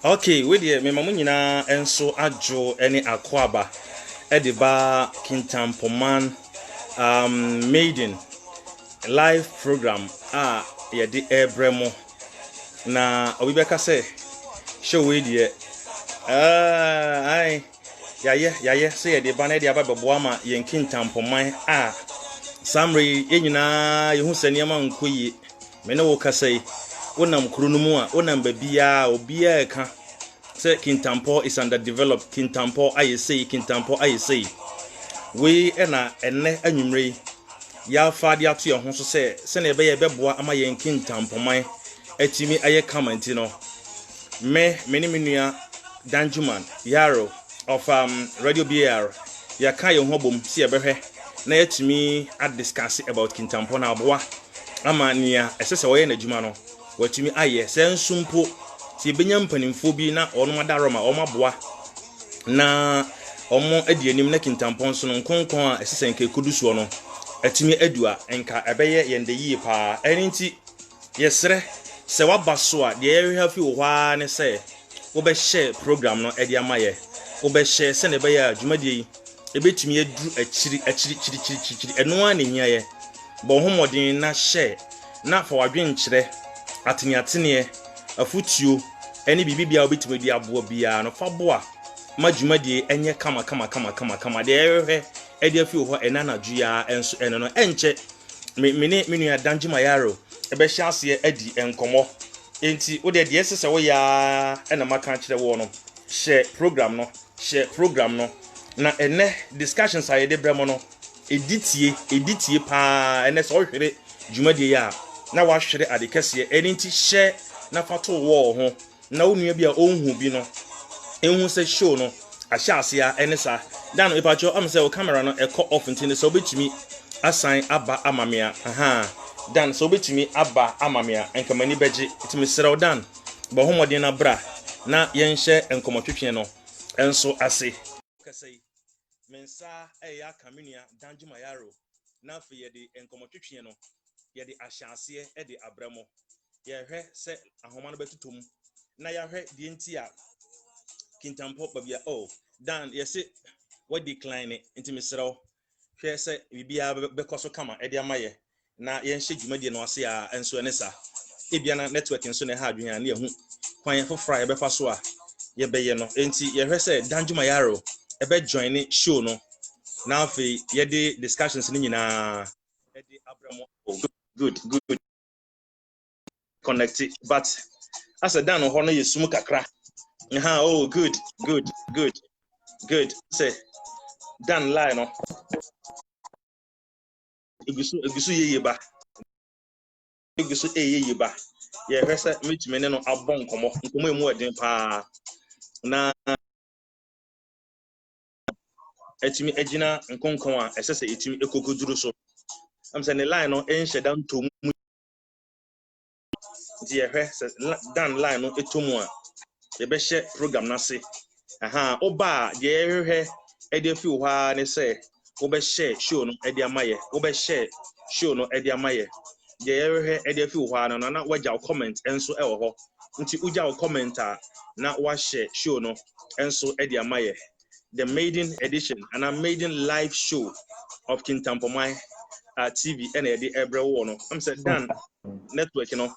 Okay, we dey me mamu nyina enso ajo ene akwaba ediba Kintampo man maiden live program ye di ebremo na obi beka say show we dey ai ya say ye dey ba na dey ababebo ama ye Kintampo man samre ye nyina ye hu saniama nkoyi me ne wo kasai wonam kuru no mu a wonam babia obia eka say Kintampo is underdeveloped. Kintampo Kintampo we ena enne anwumre ya faade ato ye ho so se na ebe beboa ama ye Kintampo man atimi aye comment no me menua Danjuman Yaro of Radio BR ya ka ye ho bom se ebehwe na yatimi a discuss about Kintampo na aboa ama nia esese wo ye na djuma no watimi aye se nsumpo ti benya mpanimfo bi na ono adaroma omaboa na omo adianim na Kintampo nso no nkonkon a esese nke kodusuo no atimi adua enka ebeye yende yi pa eninti yesre se wabaso a de yehwe fi wo hwa ne se wo be share program no edi amaye wo be share se ne be ya dwumadie yi ebetumi aduru achiri eno an hiaye bo homodin na share na fa wadwen kire atene afutuo eni bibibia obetumi di abo bia no fa boa madwumadie enye kama de ehwe edi afi ho enanadwu ya enso eno no enche menua Danjuma Yaro ebe hyiase adi enkomo enti wo de esese wo ya ena maka kire wo no share program no na ene discussions aye de bremo no editie pa ene so hwere dwumadie ya na wa hwere adekese enti share na fato wo ho na onua bia onhu bi no enhu se show no ahyiase ya ene sa dan no ipacho am se o camera no e call off ntine so betumi assign aba amamia dan so betumi aba amamia enkamani beji itimi serew dan bo homodin na bra na yenhye enkomotwetwe no enso ase kasai mensa ya kamenua danjuma yaro na fe ye de enkomotwetwe no ye de ahyase e de abramo ye hwe se ahoma no betutom na ya hwe de nti a Kintampo babia oh dan ye se what decline nti mesrew hwe se bibia bekoso kama e de amaye na ye nhye dwumadi no ase a enso ne sa ebia na network nso ne ha adwen a na yehu kwan fofra ye befa so a ye beye no enti ye hwe se danjuma yaro e be join show no na afi ye de discussions ni nyina e de abramo good connect but as a dan ho no yesum kakra oh good say dan line no egusu yeye ba ye hwese mitime ne no abon komo emu odin pa na etimi agina nkonkon a esese etimi ekokoduru so am say ne line no enhye dan tomu di ye hwese dan line no etomu a ye be hye program na se oba ye hwehwe e de fi ho ne se wo be share show no e de amaye wo be share show no e de amaye ye hwehwe e de fi ho na wagya comment enso e wo ho nti ugya comment a na wa share show no enso e de amaye the maiden edition and a maiden live show of Kintampo TV and the every one I'm said dan network you know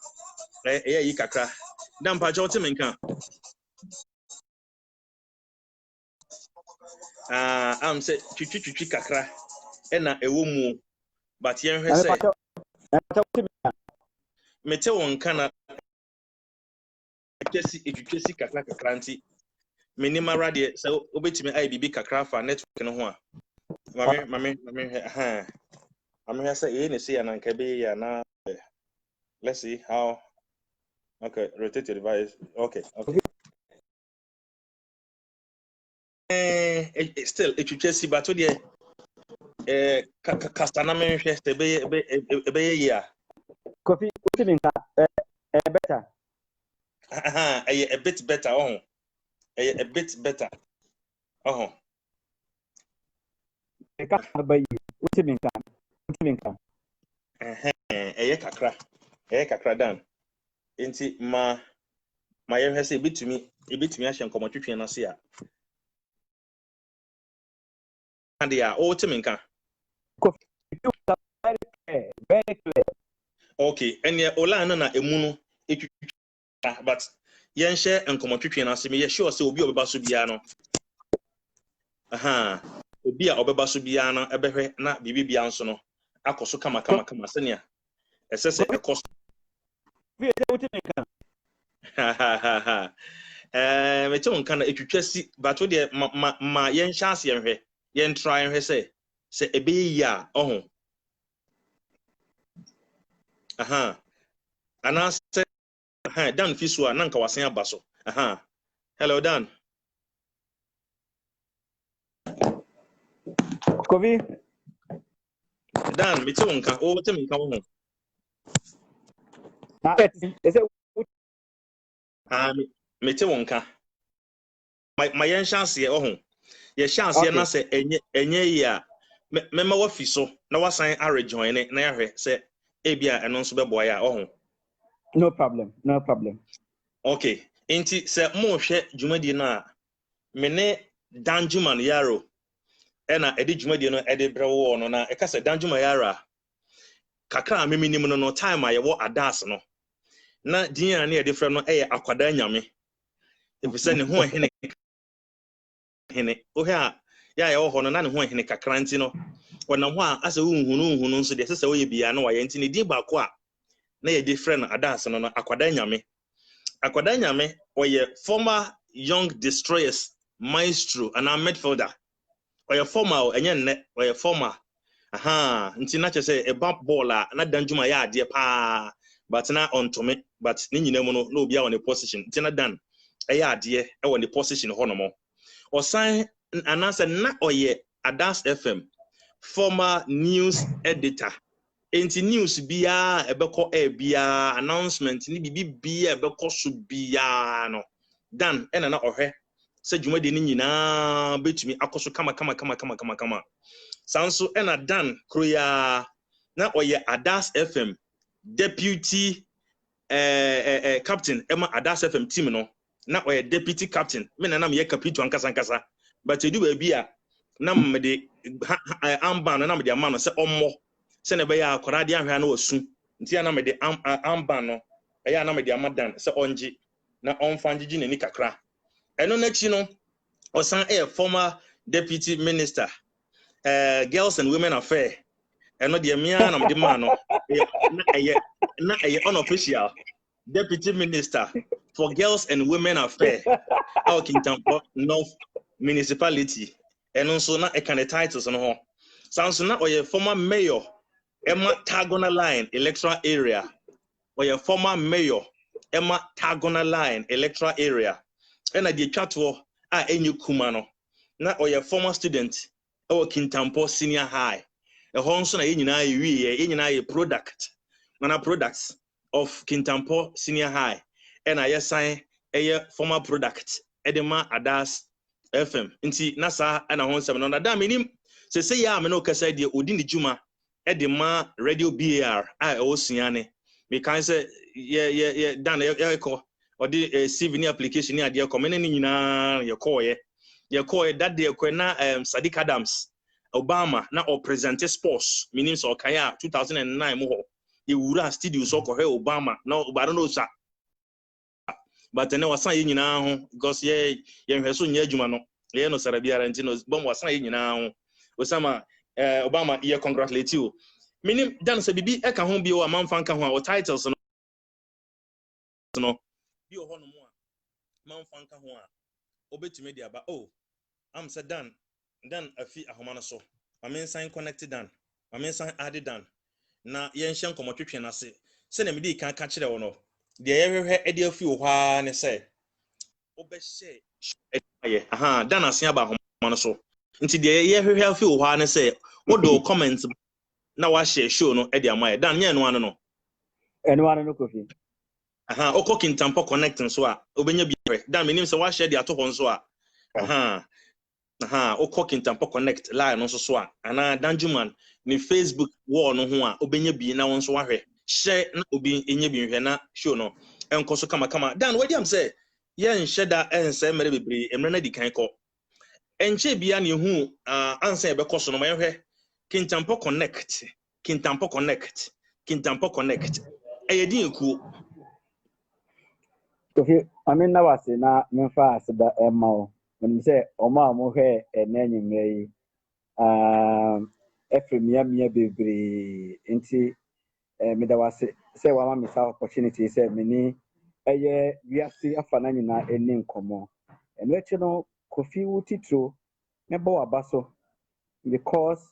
yi kakra dan pa jo timenka am say twitwi kakra na ewo mu but yen hwe say mete won kana twitwi kakra nti minimara de so obetimi ai bibi kakra fa network no ho a mame I'm here say ne say na nka be ya na let's see how okay rotate the device okay still twitwi si but de kastana me hwe se be ya coffee utiminka better a bit better a bit better ka bayi utiminka kakra dan enti ma ye hwe se ebitumi ahye nkomotwetwe na se a ande a utiminka very clear okay ene ola na emu no etwetwa but yen hye nkomotwetwe na se me ye sure se obi obeba so bia no obi a obeba so bia no ebehwe na bibi bia nso no akoso kama senia esese ekoso vi utiminka mete won kana etwetwa si but de ma yen hye ase yen hwe yen try hwe se ebeyi a anas dan fisu a nanka wasen abaso hello dan kovi dan mete won ka wote minka wo mete won ka ma yen chance ye chance na se enye yi a mema wa fiso na wasan rejoin na ya hwe se ebia eno nso beboa ya no problem okay enti se mo hwe dwumadi no a me ne danjuma yaro ena edi dwumadi no edi brewo no na eka se danjuma yaro kakra meminim no time a ye wo adas no na din a na ye frɛ no akwada nyame efise ne ho hene ohwe a ya ye wo ho no na ne ho hene kakra nti no wonam ho a ase unhunu nso de sese wo ye bia na wa ye nti ne din ba ko a na ye different adas no akwada nyame oye former young destroyers maestro and a midfielder oye former enye nne oye former nti na che say e back ball a na danjuma ya ade pa but na on to me but ni nyina mu no na obi a on the position nti na dan ya ade e won the position ho no mo osan anasa na oye adas fm former news editor enti news bia ebeko bia announcement ni bibi bia ebeko so bia no dan ena na ohwe sɛ dwumadi no nyinaa betumi akɔso kama. Sanso ena Dan Kroya na oye Adas FM deputy captain Emma Adas FM team no na oye deputy captain me na me ye captain ankasa but edu ba bia na me de amba no na me de ama no se ommo se ne be ya akora de ahwa na wasu ntia na me de amba no eya na me de ama Dan se onji na onfa ngigi nani kakra eno na chi no osan former deputy minister girls and women affair eno de mia na me de ma no na eye unofficial deputy minister for girls and women affair our Kintampo North municipality eno so na e kan titles no ho sanso na oye former mayor Emma Tagona line electoral area oye former mayor Emma Tagona line electoral area ena de twato a enyu kuma no na oye former student our Kintampo senior high ho nso na yenyina ye product mana products of Kintampo senior high ena yesan former product edema Adas FM nti na sa ena ho nsem no na da menim se ya me no kasa de odi ni juma edema radio BAR a osuane me kan se ye dan ye ko odi CV ni application ni ade ko me ne nyina ye call that day ko na Sadiq Adams Obama na o present sports meaning so kaya 2009 mo ho ye wura studio so ko he Obama na obaro no sa but na wasan ye nyina ho because ye hweso nya adwuma no ye no sara biara nti no bom wasan ye nyina ho Osama Obama ye congratulate you meaning dan se bibi e ka ho bi o amanfa nka ho a titles no bi o ho no mo a manfa nka ho a obetumi dia ba oh am said dan afi ahoma no so amen sign connected dan amen sign added dan na yen hye nkomotwetwe na se se na medi kan ka kire wo no de ye hwehwe e de afi wo ha ne se obehye aye dan ase aba ahoma no so nti de ye hwehwe afi wo ha ne se wo do comment na wa share show no e de amaye dan nye no ano no eno ano no kofi oko Kintampo connect nso a obenya bi dan menim se wa share de ato ho nso a oko Kintampo connect line no so a ana danjuman ni Facebook wall no ho a obenya bi na won so wahwe share na obi enye bi hwe na show no enko so kama dan wadi am say ye nhye da ense mere bebre emre na di kan ko enche bia na ehu ansa e be koso no ma hwe Kintampo connect eyedi eku kofi amen na wase na memfa aseda emma o menim se omo amohwe enanyimre yi efremia bebre nti me da wase se wa ma me sa opportunity se meni eye wiase afa na nyina eni nkomo eno echi no kofi wutitro me bo abaso because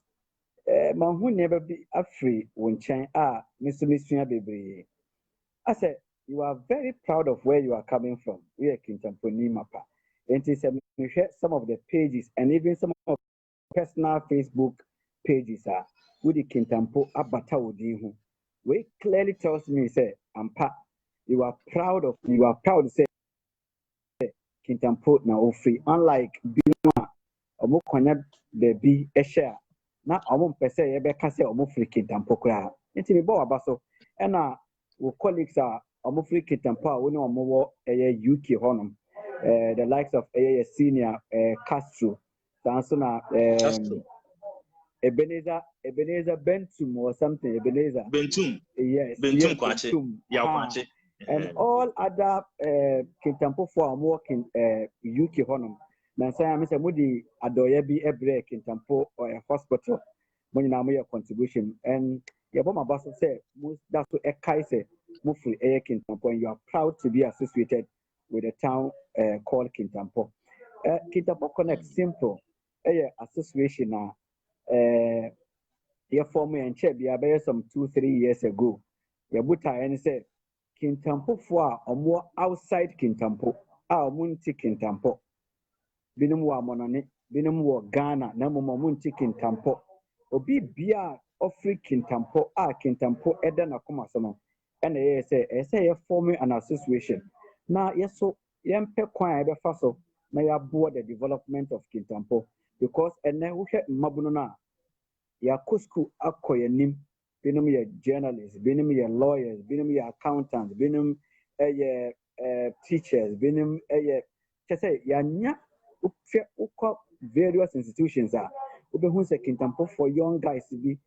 manhu ne ba bi afri wonchen a mesua bebre I said you are very proud of where you are coming from. We are Kintampo Mapa. And we share some of the pages and even some of personal Facebook pages are with the Kintampo Abata Udinhu. We clearly tells me, say, Ampa, you are proud to say Kintampo na free. Unlike Bima, Omo Konya the B a share. Now Omo Pese Ebeka say Omo free Kintampo Kra. It's me bo abaso. And our colleagues are free Kintampo, we know more UK honum. The likes of a senior Castro, Sansona Ebenezer Bentum or something. Ebenezer Bentum. Yes, Bentum yes, kwache. Bentum. Ya kwache. And all other Kintampo for working UK honum. Now say I'm Mr. Moody Adoya be a break Kintampo or a hospital when you your contribution. And your bomber boss say that's what a kaise mufri a Kintampo, and you are proud to be associated with a town called Kintampo. Kintampo Connect simple association now. Your former and check be some 2-3 years ago. Your buta and say Kintampo for or more outside Kintampo, our munti Kintampo. Binumwa monone, binumwa Ghana, Namu munti Kintampo. Obi bia offering Kintampo, Kintampo Edana Kumasono. And they say, a forming an association. Now, yes, so yempe kwa ebe faso na yɛaboa the development of Kintampo because ɛnɛ wohwɛ mmabunu no a yɛakɔ school akɔ yɛnim binom yɛ journalists binom yɛ lawyers binom yɛ accountants binom ɛyɛ teachers binom ɛyɛ kyɛ sɛ yɛanya wohwɛ wokɔ various institutions a wobɛhu sɛ Kintampo for young guys bi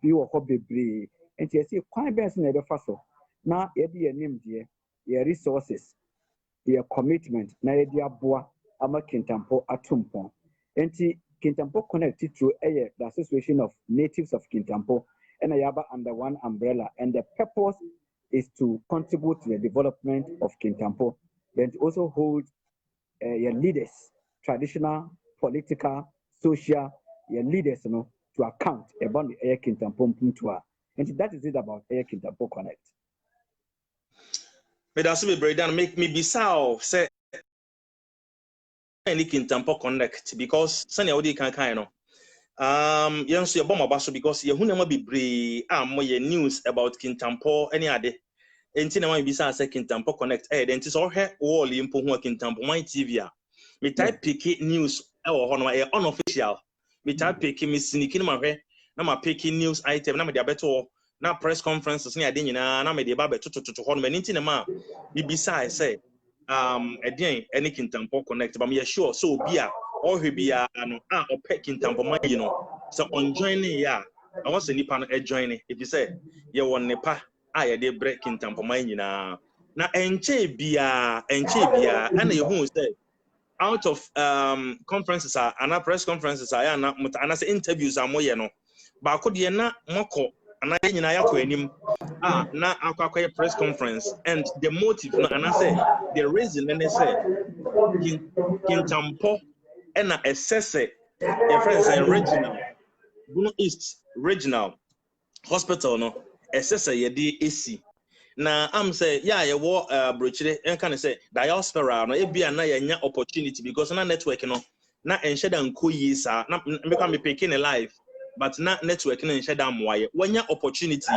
wɔ hɔ bebree nti yɛsɛ kwan bɛn so na yɛbɛfa so na yɛde yɛnimdeɛ yɛ resources yɛ commitment na yɛde aboa ama Kintampo ato mpɔn nti Kintampo Connect titiro ɛyɛ the Association of Natives of Kintampo and yaba under one umbrella and the purpose is to contribute to the development of Kintampo and also hold your leaders, traditional, political, social, your leaders, to account about the Air Kintampo Puntua. And that is it about Air Kintampo Connect. But that's me breakdown make me be say any Kintampo Connect because Sunny Odi can yes, your bomb about because you never be brave. More news about Kintampo any other. And then I be say Kintampo Connect. Then it's all her wall in Kintampo my TV. Me type pick news or unofficial. Me type pick me sneaking my way. Now my picking news item. Now me better na press conferences ni ade nyina na me de ba beto to ho no mani nti ne ma bi bisa say again any Kintampo Connect but me sure so obi a ohwe bia no a opɛ Kintampo man yi no so on joining ya I want say nipa no join if you say ye won nipa a ye de break Kintampo man nyina na enche bia and you hu say out of conferences and press conferences and say interviews are moye no ba ko de na moko and nyina yakọ anim na akwa press conference and the motive no and I say the reason and they say Kintampo and assess your friends and regional Bono East regional hospital no assess ye di AC na am say yeah ye wo brochire en kan say diaspora no e bia na ye nya opportunity because na network no na enhye da nkoyi sa na me kwa me picking live but na network na enhye da moaye wanya opportunity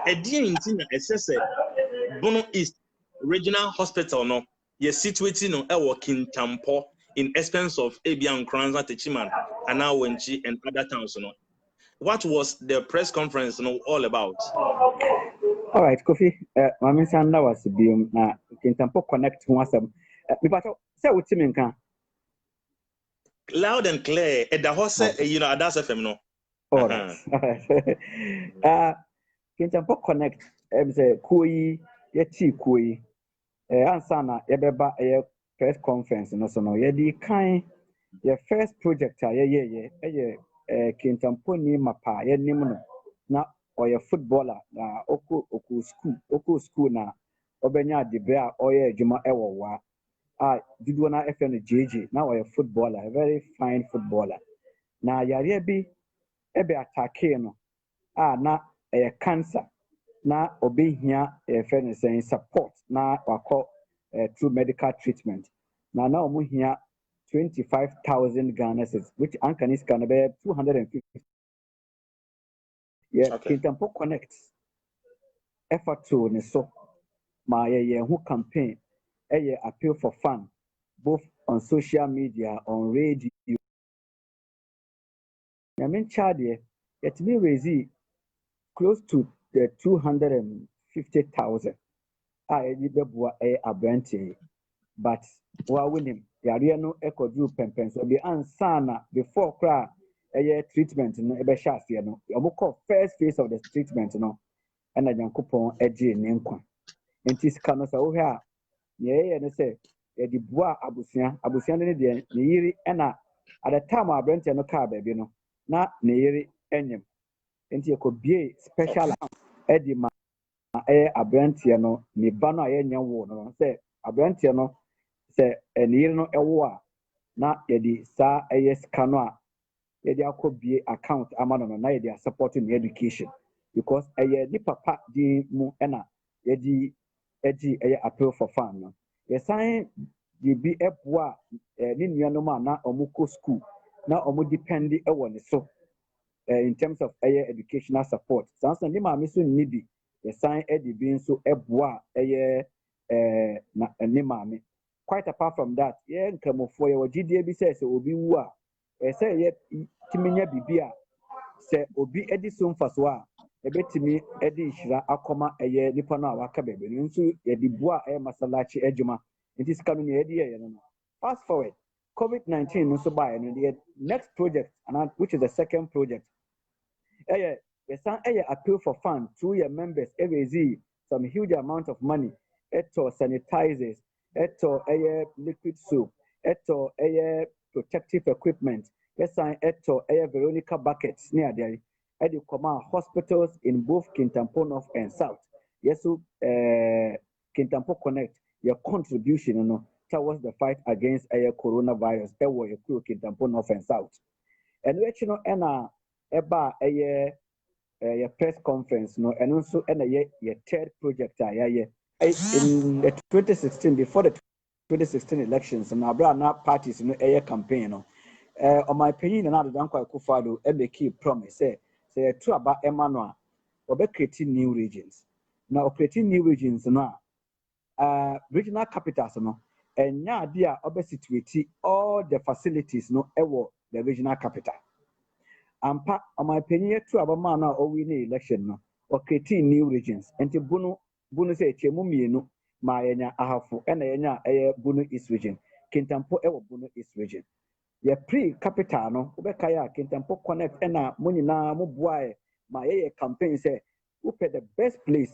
e die nti na assess Bono East regional hospital no ye situated no e wo Kintampo in expense of Abian Kranza Techiman and now Wenchi and other towns no. What was the press conference all about? All right, Kofi. Mami Sanda was biom na Kintampo Connect ho asem. Me pato say wo timi nka. Loud and clear. At the horse, that's FM no. All right. Kintampo Connect. Say kuyi ye ti kuyi. Ansa na ye beba press conference no so no ye di kan ye first project ye Kintampo ni mapa ye nim no na oye footballer na oko school na obenya debre a oye adwuma ewo wa dido na FN JJ na oye footballer, a very fine footballer na yare bi ebe attack no na cancer na obehia FN saying support na wakọ through medical treatment na omuhia 25,000 Ghana cedis which Ankanis can be 250. Yeah, okay. Kintampo Connect effort to ne so ma who campaign appeal for fun both on social media, on radio. I mean Chad it may raise close to the 250,000 but while winning the no echo do pempen so the answer before cry treatment no no first phase of the treatment no and Yankopon edge ne nkwa enti sika no sa wo hwe a ye ne se di bua abusia ne de ne yiri na at the time abrante no car baby no na ne yiri enyem enti ekobie special edi ma abrante no ne ba no aye nya wo no se abrante no se ne yiri no ewo a na ye di sa sika no a ye di akobie account ama no na ye di supporting education because di papa di mu na ye di appeal for fun no ye sign di bi eboa ni nuanom a na omuko school na omu depend ewo ne so in terms of educational support sanso ni ma me so ni bi ye sign di bi nso eboa na ni ma me quite apart from that, yeah, come for your GDB says obi wa. Say ye timinya bibia. Say obi edi sumfaswa. Ebetimi edi shira akoma eye nipa na waka bebe. Nso ye di bua masalachi ejuma. It is coming ye no. Fast forward. COVID-19 nso by the next project, and which is the second project. Yes, appeal for funds through your members, some huge amount of money, sanitizers, liquid soap, protective equipment, Veronica buckets near there, command hospitals in both Kintampo North and South. Yes, so Kintampo Connect, your contribution towards the fight against coronavirus, Kintampo North and South. And eba a press conference no and also a third project in the 2016 before the 2016 elections na na parties no campaign no on my opinion na dan kwa kufado key promise say to about Emmanuel creating new regions now creating new regions no regional capitals no and nya dia situate all the facilities no the regional capital. Ampa on my opinion to abama na o win election no or creating new regions and to bunu say chemu mienu ma yenya ahafo na yenya bunu east region Kintampo bunu east region ye pre capital no obeka ya Kintampo connect na mo nyina mo boae ma ye campaign say who pay the best place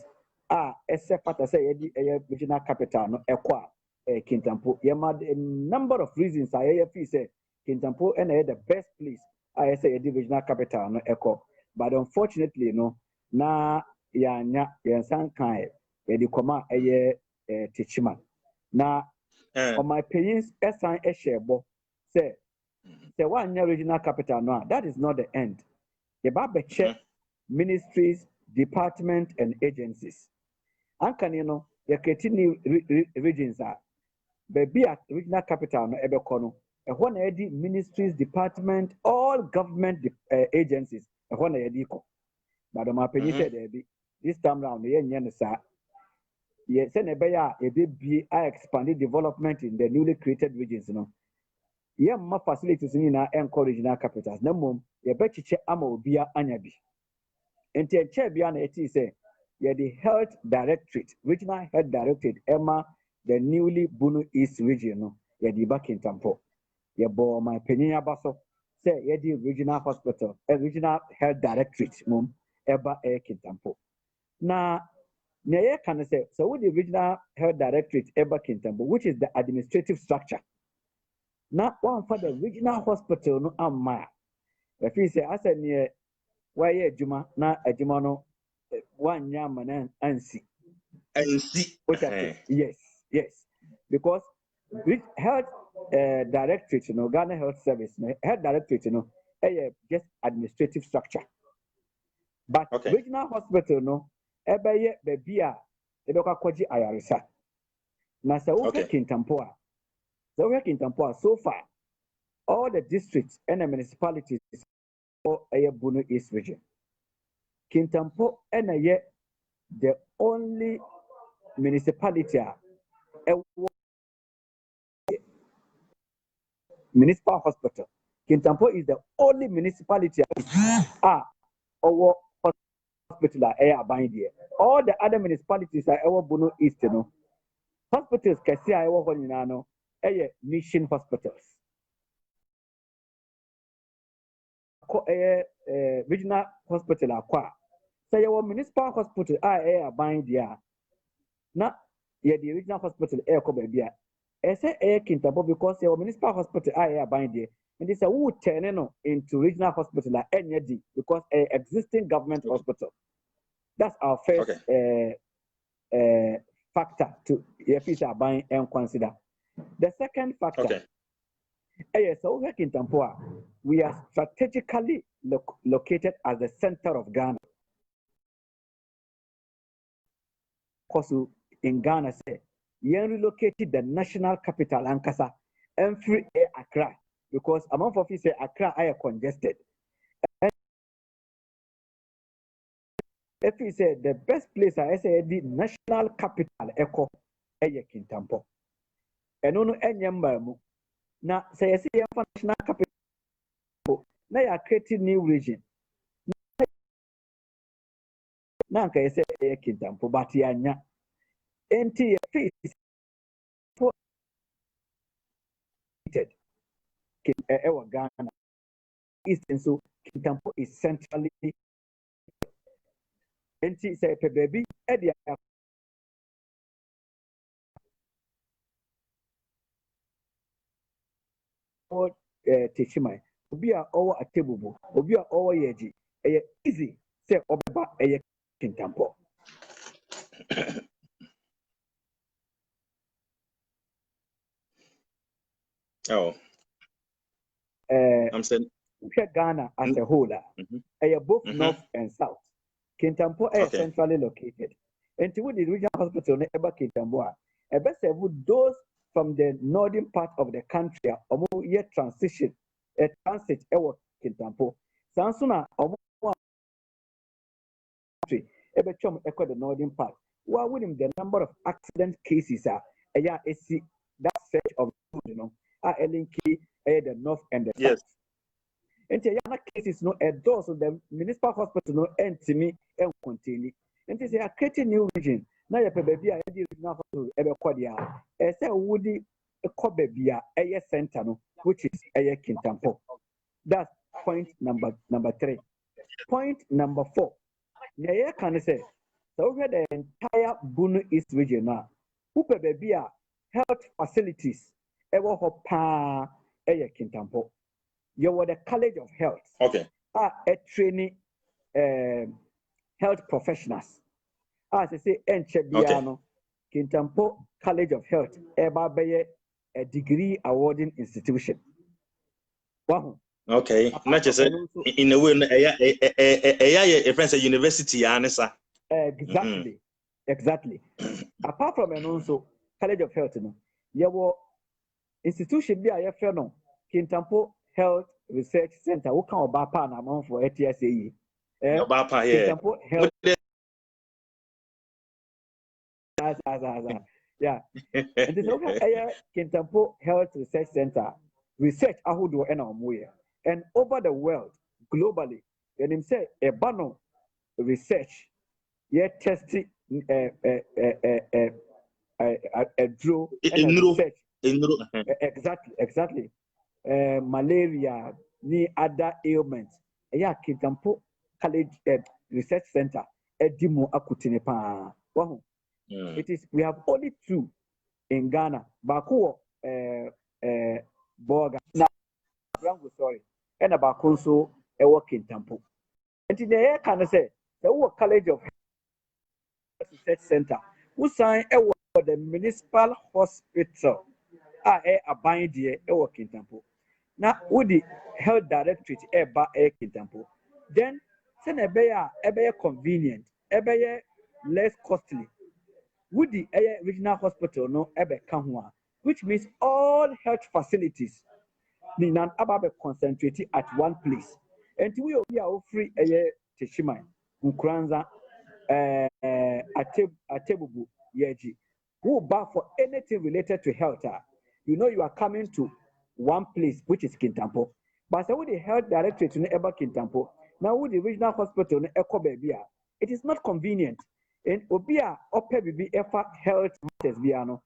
except say ye regional capital no ekwa Kintampo ye ma a number of reasons ye feel say Kintampo na the best place I say a divisional capital no echo, but unfortunately no na yanya yansan kai the koma teachman. Na on my opinions esan share say one regional capital no that is not the end. The Baba check ministries, departments and agencies. Ankani no you create new regions are baby at regional capital no ebekono. When the ministries, department, all government agencies, when but my opinion said this time round, yes, expanded development in the newly created regions. More facilities in our regional capitals. No more, you bet you amo bia anyabi. And the chairbian say, the health directorate, regional health directorate, Emma, the newly Bono East region, the back in Tampo. Yebo my penny abaso say yedi regional hospital regional health directorate mum eba Kintampo na ye can say so with the regional health directorate eba Kintampo which is the administrative structure na one for the regional hospital no amma if you say as near why adwuma na adwuma no one yama ansi yes because with health directorate, Ghana Health Service, health directorate, just administrative structure. But regional hospital, baby, kwaji ayarisa. Na sa Kintampo, so far, all the districts and the municipalities or Bono East region. Kintampo and the only municipality municipal hospital. Kintampo is the only municipality our hospital are buying there. All the other municipalities are our Bono East, hospitals can see our one mission hospitals. Regional hospital are so your municipal hospital are buying there. Now, the regional hospital air baby. I say Kintampo because your municipal hospital are buying there. And it's a who turn into regional hospital like NYD because existing government hospital. That's our first factor to if it's buying and consider. The second factor, so here in Kintampo, we are strategically located as the center of Ghana. Because in Ghana, say, you relocated the national capital, Ankasa, and free Accra, because among of you say Accra are congested. And if you say the best place I say the national capital, Echo, Kintampo. ɛno no ɛnyɛ mmaa mu na sɛ yɛsɛ yɛmfa national capital na yɛ create new region na anka yɛsɛ ɛyɛ Kintampo but yɛanya enti yɛ face ɛwɔ Ghana East nso Kintampo is centrally enti sɛ ɛpɛ baabi ɛde Techimai obi a ɔwɔ Atebubu obi a ɔwɔ Yeji ɛyɛ easy sɛ ɔbɛba ɛyɛ Kintampo. Oh. I'm saying Ghana as a whole, both north and south. Kintampo is centrally located. And to the regional hospital, never Kintampo, a best those from the northern part of the country, or yet transit ever Kintampo. Sansuna, or country, ever chum echo the northern part. While with him, the number of accident cases are, that stretch of, LNK, the north and the south. And the other cases no doors of the municipal hospital no entimi and continue. And they are creating new region. Now you baby a regional hospital ebe kwadia. Say woody a kobebia a center no, which is a Kintampo. That's point number 3. Point number 4. Now can say so over the entire Bono East region now. Who baby health facilities ever hopa a Kintampo. You were the College of Health. Okay. A training health professionals. As I say, Enchebiano, Kintampo College of Health, a degree awarding institution. Wow. Okay. Not just in a way, a friend say university, Anessa. Exactly. Exactly. Apart from and also College of Health, you were institution be a fellow, Kintampo Health Research Center. Who can Obapa na amount for ATSAE? Obapa, yeah. Kintampo Health. Yeah. And this okay, Kintampo Health Research Center. Research ahudo ena omuye. And over the world, globally, and him say a Bono research, testing a draw and research. Exactly. Malaria, ni other ailments. Kintampo College Research Center. Edimu akutine pa. It is. We have only 2 in Ghana. Bakuo Boga. Now, sorry. And Bakunso ewo Kintampo. And today can I say the College of Research Center. Who sign the municipal hospital. A bind here ewo Kintampo. Now, would the health directorate Kintampo? Then, send a bear convenient, less costly. Would the regional hospital no kanwa, which means all health facilities need an ababe concentrated at one place. And we are free Techimai, Nkranza, Atebubu, Yeji. Who bar for anything related to health? You are coming to one place, which is Kintampo. But with the health directorate to Eba Kintampo, now with the regional hospital in Eko Bebia, it is not convenient. And Obia Ope Bibi Efa Health Matters Biano,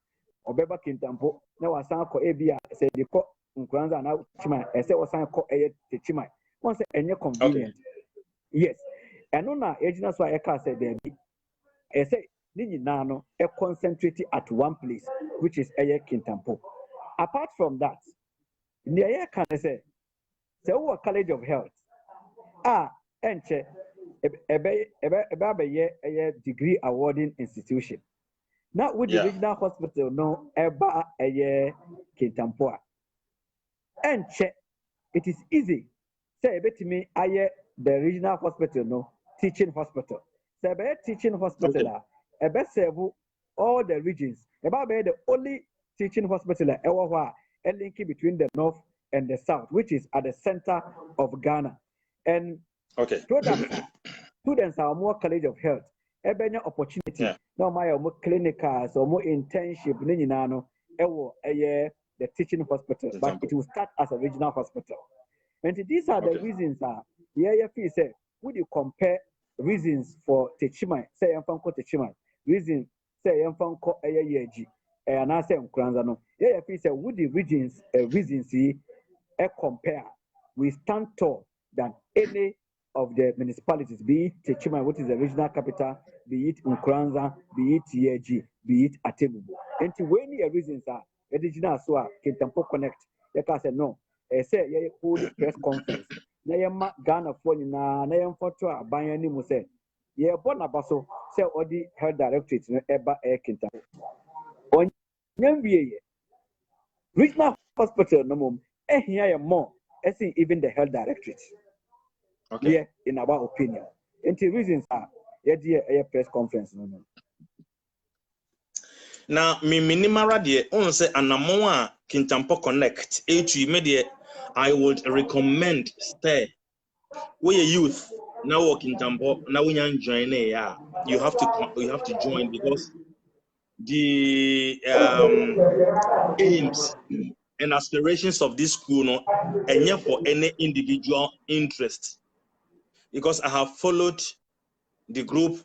Obeba Kintampo, now a son called Ebia, said the court Nkranza now Chima, I said was called Chima. Once any convenient. Yes. And no na agents why I said there be. I say, Nino, concentrated at one place, which is Kintampo. Apart from that, in the air can I say, so College of Health. Enche a degree awarding institution. Now with the regional hospital, no eba a Kintampo. Enche, it is easy. Say bet me the regional hospital, no teaching hospital. Say teaching hospital, serve all the regions. About the only teaching hospital a link between the north and the south, which is at the center of Ghana. And students are more College of Health. Opportunity. No, my more clinicals or more internship. the teaching hospital, but it will start as a regional hospital. And these are the reasons feel say would you compare reasons for Techima, say Fanko Techima, reason say Fanko Yeji, and I say Kranzano. Feel say would the reasons compare, we stand tall than any of the municipalities, be it Techima, which is the regional capital, be it Nkranza, be it Yeji, be it Atebubu. And to when the reasons are original so Kintampo Connect, you can say no. Say you hold press conference. Na yema Ghana for na yem photo aban ani mu say ye born abaso say odi health directorate no eba Kintampo. Onyam wie regional hospital no mum ehia ye more even the health directorate. Okay. Yeah, in our opinion. And the reasons are a press conference. No. Now, me minimara de on say anamoa Kintampo Connect. Media, I would recommend stay. We a youth now working Kintampo now we can join you have to join because the aims and aspirations of this school no and yet for any individual interest. Because I have followed the group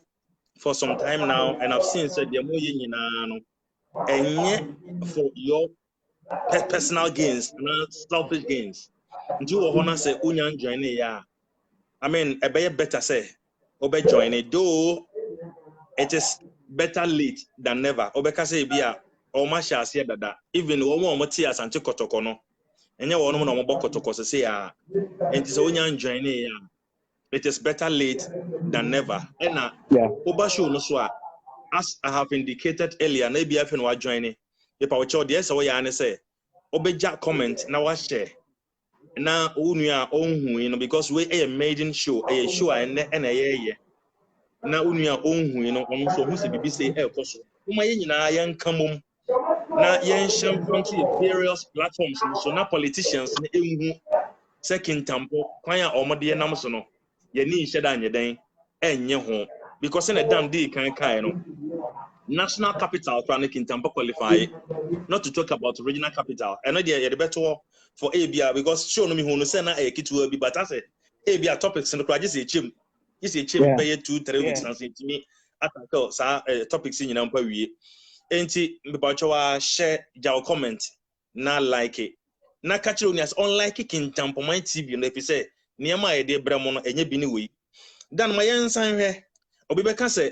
for some time now, and I've seen said they're more and yet for your personal gains, not selfish gains. Do you want to say union join it? I mean, a better say, obe join it. Though it is better late than never. Obeka say be a or masha say that even one more tears and kotokono. And you want to know kotoko say and it is union join it. It is better late than never. And Obashu no so as I have indicated earlier, maybe if you are joining, if I watch the SOY and say, Obeja comment now I share. Now unia own because we a maiden show, a show and a year. Now unia own on so who say BBC air coso. Umayina yan come na yan championship various platforms so now politicians second tempo kwanya omode nam so no ye ni nhye da nyeden enye ho because in a damn day kan no national capital plan Kintampo qualify not to talk about regional capital and the better for ABR because show no me who no say na e kitu bi but I say ABR topics no kwa just a chim be 2-3 weeks and say to me attack sa topics in nyina mpa wie enti me ba wa share your comment na like it na catch you as unlike Kintampo my TV no say niema e de bramo no enye bi ni we dan ma yensan hwe obi be ka say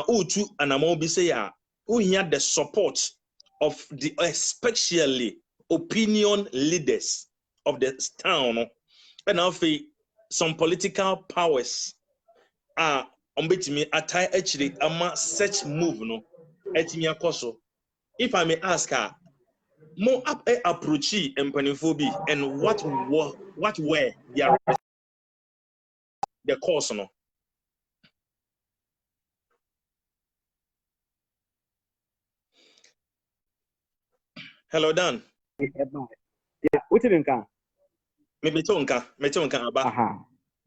utu anamo bi say ya hear the support of the especially opinion leaders of the town and now some political powers are betimi atai actually ama such move no etimi akoso if I may ask her more approach empanifobi and what were the cause no. Hello Dan. Yeah, what you think? Me tonka aba.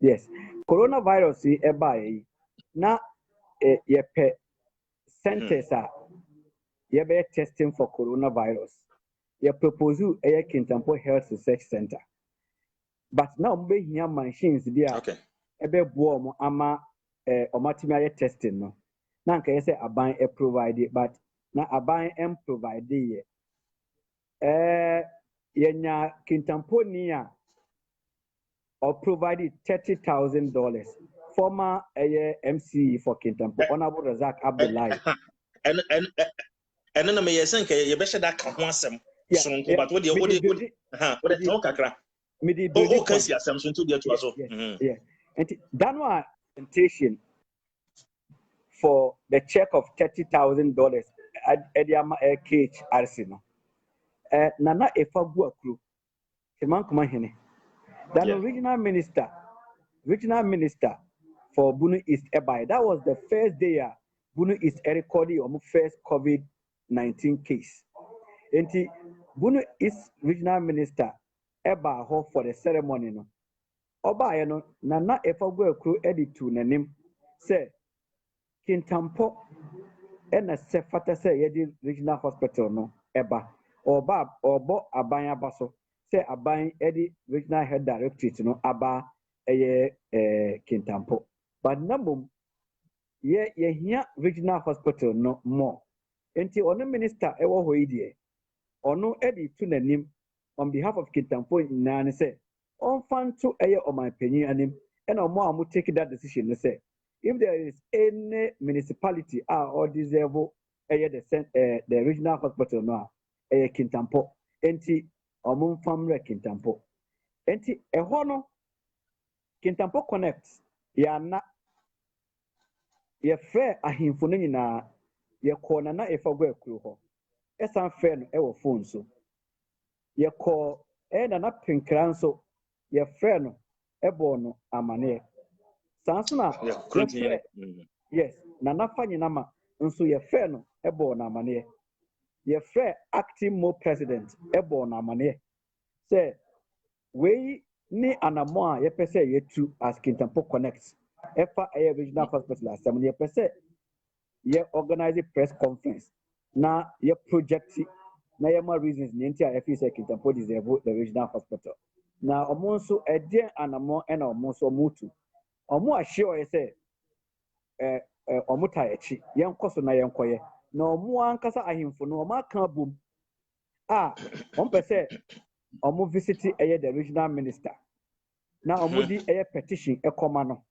Yes. Coronavirus eba na ye pe centers ye be testing for coronavirus. Ye propose a Kintampo Health Research Center. But now we hear machines there. Okay. Ebe buo ama omatimi testing no. Na nka ye say aban provide but na aban provide ye. Yenya Kintampo niya or provided $30,000. Former MCE for Kintampo, Honorable Razak Abdullahi. And then me yesen ke ye be sheda ka ho asem sonko but what the talk akra o kan si asem so to dey to aso yeah and that one presentation for the check of $30,000 at Ediama KH Arsenal nana efagu akru man kuma hene then regional minister for Bono East Ebai. That was the first day Bono East recorded on first COVID-19 case. And Bono East regional minister Eba ho for the ceremony no. Oba no nana efagu akru edit to nanim say Kintampo and a sefata say yedi regional hospital no eba obo aban aba so say aban edi regional head directorate no aba Kintampo but nabom ye hia regional hospital no more enti ono minister ewo ho idie ono edi tu nanim on behalf of Kintampo na ne say on fan to oman panyin anim and omo amu take that decision ne say if there is any municipality or deserve the regional hospital no Kintampo enti omo famre Kintampo enti eho no Kintampo connect ya na ye frɛ ahemfo no nyinaa ye kɔ na efa go akuro hɔ ɛsan frɛ no ɛwɔ phone so ye kɔ na pinkra nso ye frɛ no ɛbɔ no amane sanso na ye frɛ yes na nafa nyinama nso ye frɛ no ɛbɔ no amane ye frɛ acting mo president ɛbɔ no amane sɛ we ni anamo a ye pɛ ye tu as Kintampo connect ɛfa regional hospital asɛm ye pɛ sɛ ye organize press conference na ye project na ye ma reasons ni nti a say Kintampo deserve the regional hospital na omo nso ede anamo na omo nso omutu omo ahye say omo ta echi ye nkoso na ye nkoye na omo ankasa ahemfo no omo aka bom a omo pɛ sɛ omo visit the regional minister na omo di petition ekoma no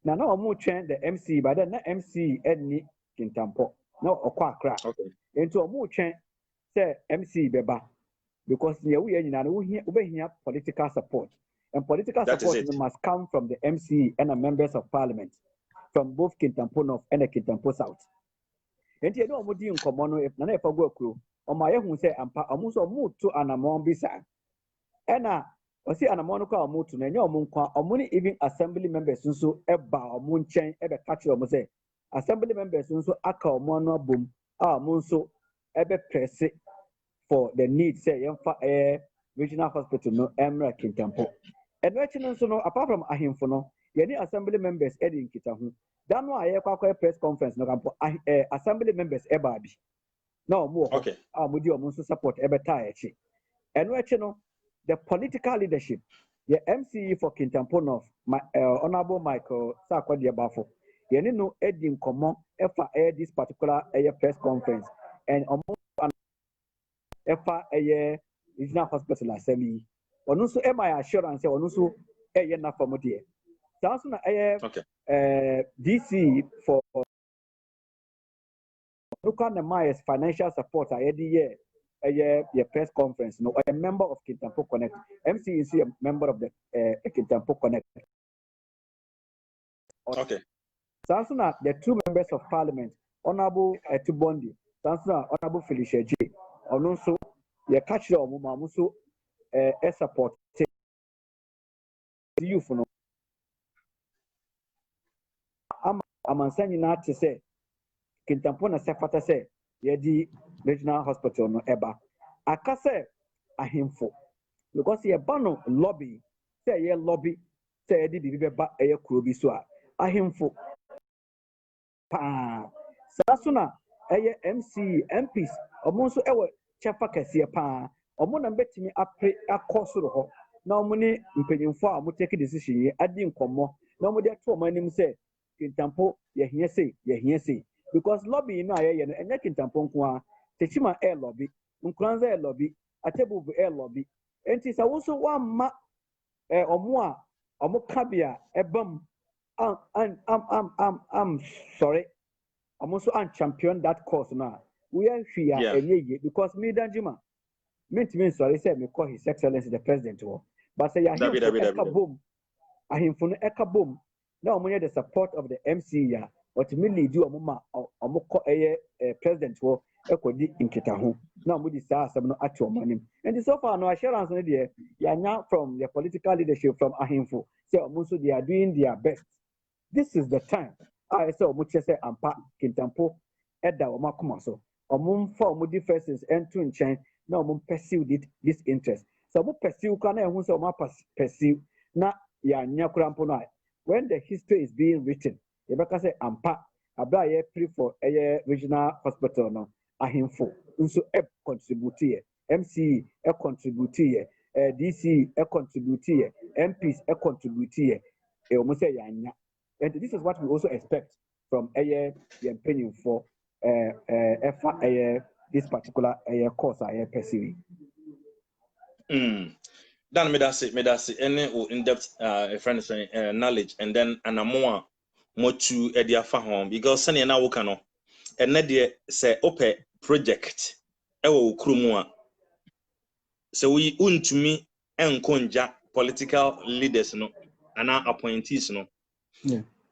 na omo twɛn the MC but then na MC any Kintampo na okwa akra enti omo twɛn say MC beba because ye we nyina no we hia political support and political support must come from the MC and the members of parliament from both Kintampo North and Kintampo South enti e no omo di nkomo no na e fa go akuro omo ayehu say ampa omo so omo to anamon bisa ena osi anamon no kwa omo to na nya omo nkwa omo ni even assembly members nso eba omo nchen ebe catch omo say assembly members nso aka omo no abom a omo nso ebe press for the need say yemfa regional hospital no emra Kintampo and wetin nso no apart from ahemfo no ye ni assembly members edi nkita ho dan no aye kwakwa press conference no kampo assembly members eba bi na omo ho a mo di omo nso support ebe ta echi and wetin no the political leadership the MCE for Kintampo North honorable Michael Sakwadi Abafo ye ni no edi nkomo efa this particular press conference and omo efa regional hospital asemi onu so my assurance onu so na from there so na DC for local Nema's financial support year press conference no a member of Kintampo Connect MC is a member of the Kintampo Connect so na the two members of parliament honorable Tubondi so na honorable Felicia J onu so ye catch the omo so support the youth no amansa nyina te sɛ Kintampo na sefata sɛ yɛdi regional hospital no eba aka sɛ ahemfo because ye Bono lobby sɛ ye lobby sɛ yɛdi bibi bɛba kuro bi so a ahemfo pa saa so na MC MPs ɔmo nso chefa kɛseɛ pa ɔmo na betimi akɔ soro hɔ na ɔmo ne mpanyinfo a ɔmo take decision yi adi nkɔmmɔ na ɔmo de ato ɔmo anim sɛ Kintampo yɛhia sei because lobby no ayɛ no ɛnyɛ Kintampo nko a techima lobby nkranza lobby atebubu lobby enti sa wo so wamma ɔmo a ɔmo kabia ɛbam am sorry ɔmo so an champion that course na we are hwia ɛnyɛ yie because me danjima mentimi sorry say me call his excellency the president but say ahemfo no eka bom na ɔmo yɛ the support of the MC ya ɔtumi lead ɔmo ma ɔmo kɔ president ekodi nkita ho na ɔmo di saa asɛm no ato ɔmo anim and so far no assurance no deɛ yanya from the political leadership from ahemfo say ɔmo nso they are doing their best this is the time I say ɔmo kyerɛ sɛ ampa Kintampo ɛda ɔmo akoma so ɔmo mfa ɔmo differences ɛnto nkyɛn na ɔmo pursue this interest so ɔmo pursue kwa na ɛho sɛ ɔmo pursue na yanya korampo no when the history is being written yɛbɛka sɛ ampa abra yɛ pre for regional hospital no ahemfo nso contribute MCE contribute DC contribute MPs contribute almost say yanya. And this is what we also expect from the opinion for this particular course I pursuing. Dan me that's any in-depth friend saying knowledge and then more to edia fa home because sani na woka no ene de say ope project e wo krumu a so we untumi enkonja political leaders no ana appointees no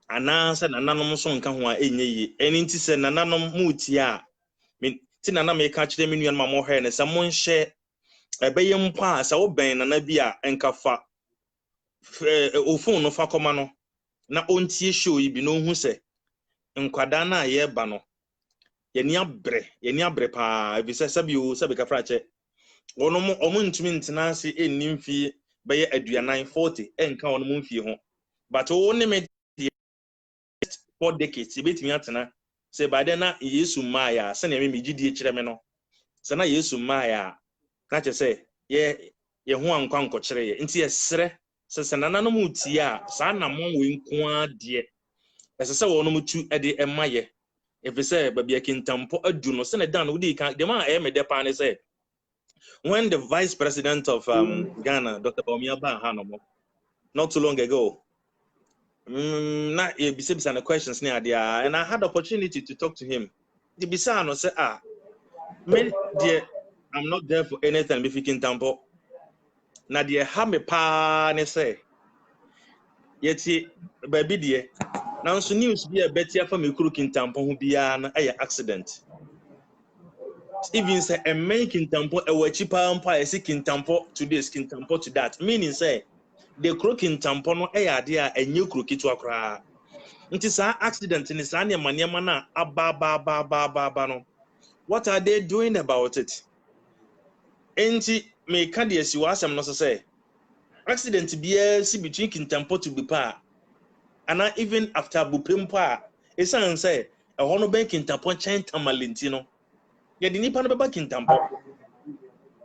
ana se nananom so nka ho a enye yi eni nti se nananom muti a ti nanam e ka kire me nuan ma mo hwe ne se mo nhye ebeye mpo a se wo ben nana bi a enka fa ofun no fa koma no na ontie show yi bi no hu se nkwada na ye ba no yeni abre pa ebise sabi ka frache wono omo ntumi ntena se ennim fie beye aduanan 40 enka wono mo fie ho but wo ne me 4 decades betimi atena se bade na yesu maya se na me gidie kire me no se na yesu maya ka che se ye ho ankwa nkokire ye nti esre se nananom utie a sa na mo we nko ade ese se wono mutu ede emaye efese babia Kintampo adu no se na dan wo di kan de ma me de pa ne se when the vice president of Ghana Dr. Bawumia ba hanomo not too long ago na e bisa na questions near there and I had the opportunity to talk to him the bisa no say me dear I'm not there for anything if Kintampo na dear ha me pa ne say yeti baby dear now so news be a better for me kuru Kintampo ho bia na accident even say a main Kintampo a cheaper empire see Kintampo to this Kintampo to that meaning say the croaking Kintampo no ade a new crooked to akra nti sa accident ni sa ne maniama na aba no what are they doing about it nti me ka de si wasam no so say accident bia si between Kintampo to Bupa and even after Bupempo a esan say e ho no ben Kintampo chen tamalenti no ye di nipa no beba Kintampo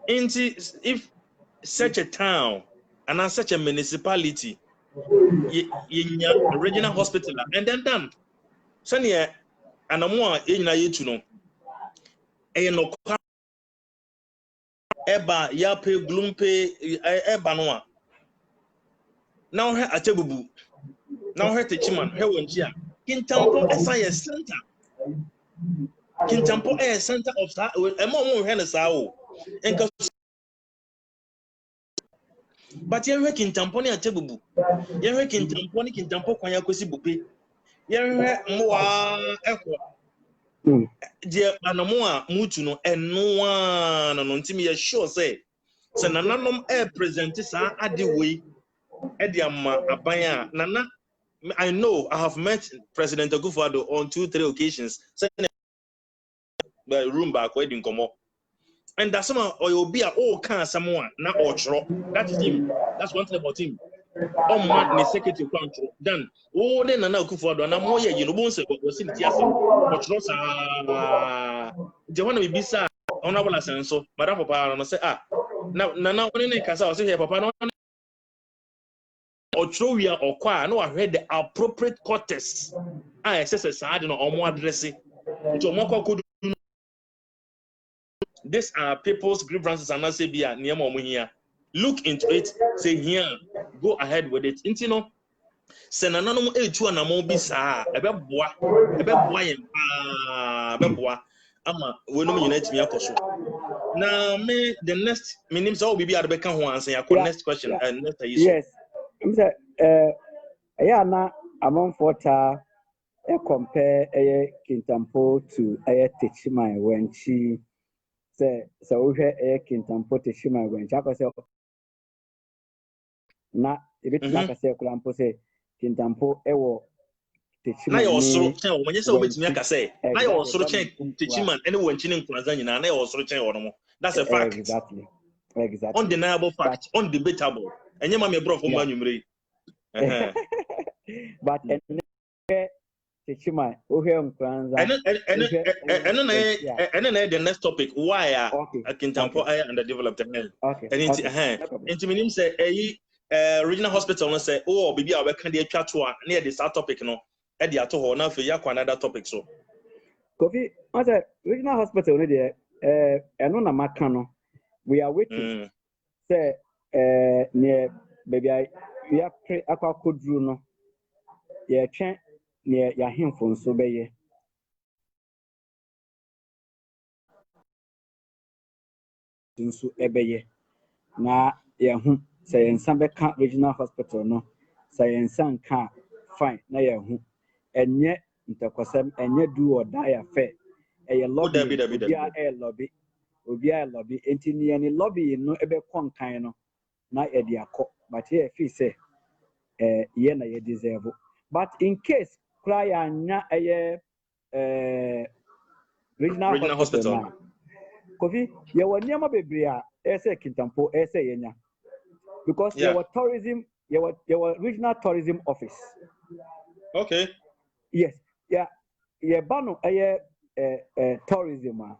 nti if such a town and such a municipality in a regional hospital and then done sanya anamo a enyina yetu no no eba ya pe glumpe eba no a now he atebubu now he techiman he wonchi a Kintampo SIS center Kintampo center of that mo he na sa o enka but ye Kintampo ne atebubu ye Kintampo ne Kintampo kwan yakosi bupe ye moa ekwo je anamo a mutu no eno a no ntimi ye sure say se nananom present sa ade we e de ama aban a nana I know I have met President Akufo-Addo on 2-3 occasions say the room back where din komo and that's some obi a all kan asamo na ochro that is him that's one thing about him on man ni secretary control then o de Nana Akufo-Addo na mo ye yi no bon se go si ti asem ochro sa je wana bi bisa honorable asenso madam papa no say na woni ne kasa o say here papa no ochro wi a okwa na wa hwe the appropriate quarters ss sa de no omo address nti omo kwakodu these are people's grievances and not say be near omo here look into it say here go ahead with it nti no se nananom etu anamo bi saa ebeboa yen beboa ama wonum nyina timi akoso na me the next minim say obi bi adebeka ho ansan yakọ next question and next issue yes yeah na among ta compare Kintampo to Techiman when she say so we Kintampo Techiman when she say na ebit na ka say kulampo say Kintampo ewo Techiman na yo soro chen o menye say obetumi aka say na yo soro chen Techiman any wanchi ne nkwanza nyina na yo soro chen wo no that's a fact exactly undeniable fact undebatable enye ma me bro for manumre but Chichima, Uhem Kranza. And then the next topic, why are Kintampo underdeveloped? And into meaning say regional hospital no say, oh, baby, I can the chat to near this topic, no, at the ato now for ya another topic. So Kofi, what's a regional hospital there? And on a macano, we are waiting. Say, near baby, we are pre aqua could no. Yeah, change near your him from so be nso ebeye na yehu say ensa beka regional hospital no say ensa nka fine na yehu enye ntakwasem enye do or die affair eye lobby obi a lobby enti ne ne lobby no ebe konkan no na e de akọ but here feel say ye na ye deserve but in case cry anya eye regional hospital Kofi, you were near my baby, Kintampo, Yenya. Because you were tourism, you were regional tourism office. Okay. Yes, Bono, tourism.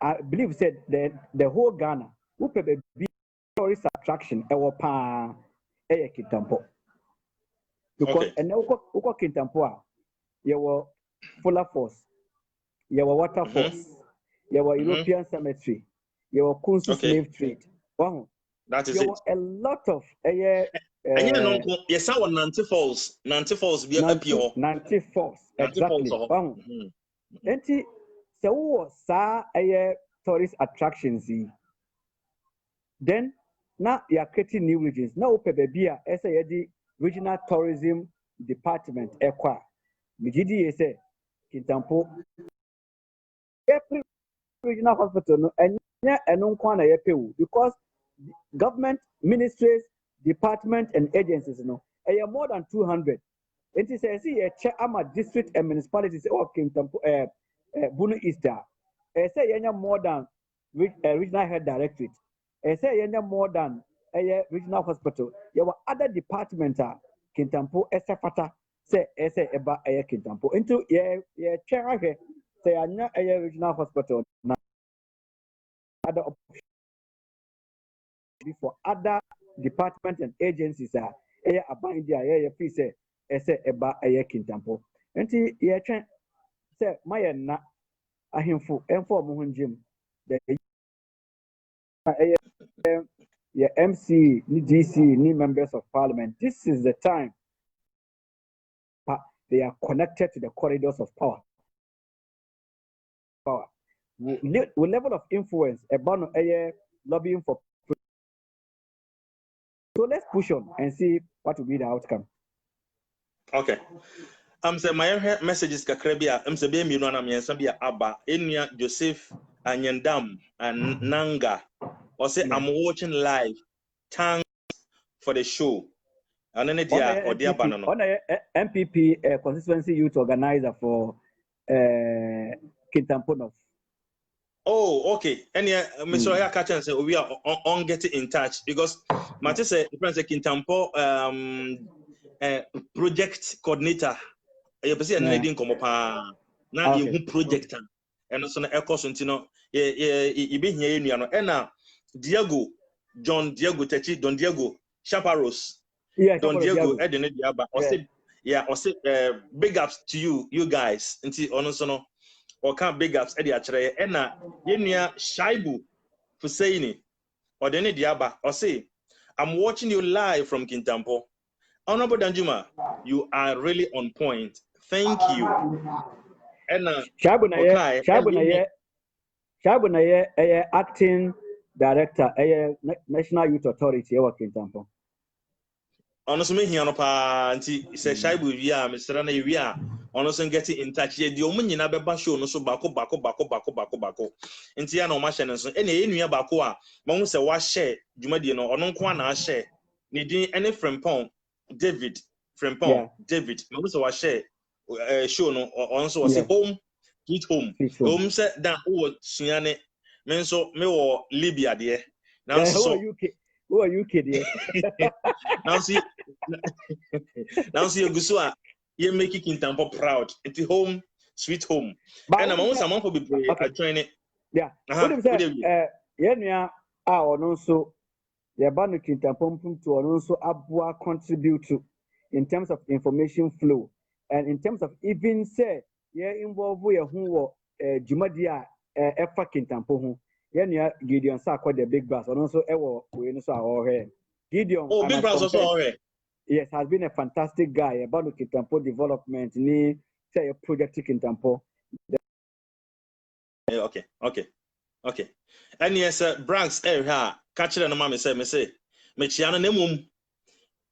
I believe said the whole Ghana, who pay the tourist attraction, Kintampo. Because and Uko Kintampo, you were fuller force, you were water force. Your European cemetery, your Kunsu slave trade. Wow. That is it. A lot of yes, our Nancy Falls be a pure. Nancy Falls, exactly. Wow. Enti so sa tourist attractions. Then now you are creating new regions. Now baby the regional tourism department ekwa. Mijidi say Kintampo. Every regional hospital and because government ministries, departments, and agencies more than 200. It is a chairman district and municipalities or Kintampo Bono Easter. I say more than regional health directorate. I say more than a regional hospital. There were other departments Kintampo Esafata say about a Kintampo into chair say anya a regional hospital now other for other departments and agencies are abang dia free say eba Kintampo enti say my na ahemfo enfo mo honjim the MC ni DC ni members of parliament. This is the time they are connected to the corridors of power. With level of influence about lobbying for. So let's push on and see what will be the outcome. Okay. Say my messages kakrebia. Say be mi no na mi ensabia aba enia Joseph Anyandam and Nanga. Or say I'm watching live. Thanks for the show. And then on MPP constituency youth organizer for Kintampo. Oh, okay. And Mr. Oyakacha said we are on getting in touch because Matthew said Kintampo project coordinator. You see a leading come up now you project and also na echo so you be here and John Diego Techi Don Diego Chaparros. Don Diego Edene Diaba. Or say big ups to you guys. Until on or can't big ups Eddie Achre Ena Yenia Shaibu Fusaini or Dene Diaba or say I'm watching you live from Kintampo. Honorable Danjuma, you are really on point. Thank you. Ena Shabunaye acting director National Youth Authority Kintampo. Honestly, here no pa anti say Shaibu via Mr. Na via honestly getting in touch here the omu nyina beba show no so bako nti ya no ma hye nso ene enua bako a ma hu se wa share dwumadi no ono nko na share ni din ene Frempong David Frempong David ma hu se wa share show no on so say home eat home home say dan wo suane me nso me wo Libya de na so who are you kidding? Now see Gusua You make Kintampo proud. It's home, sweet home. And I'm also someone for be training. Yeah. What if say yeah also the Bono Kintampo to also abua contribute to in terms of information flow and in terms of even say yeah involve who Jumadia Efa Kintampo who yeah Gideon Sako the big brass and also we also our Gideon. Oh, big brass also already. Yes, has been a fantastic guy about the Kintampo development. Ni say a project Kintampo. Okay. And yes, Branks catch it, and me say, Mechiano nemum.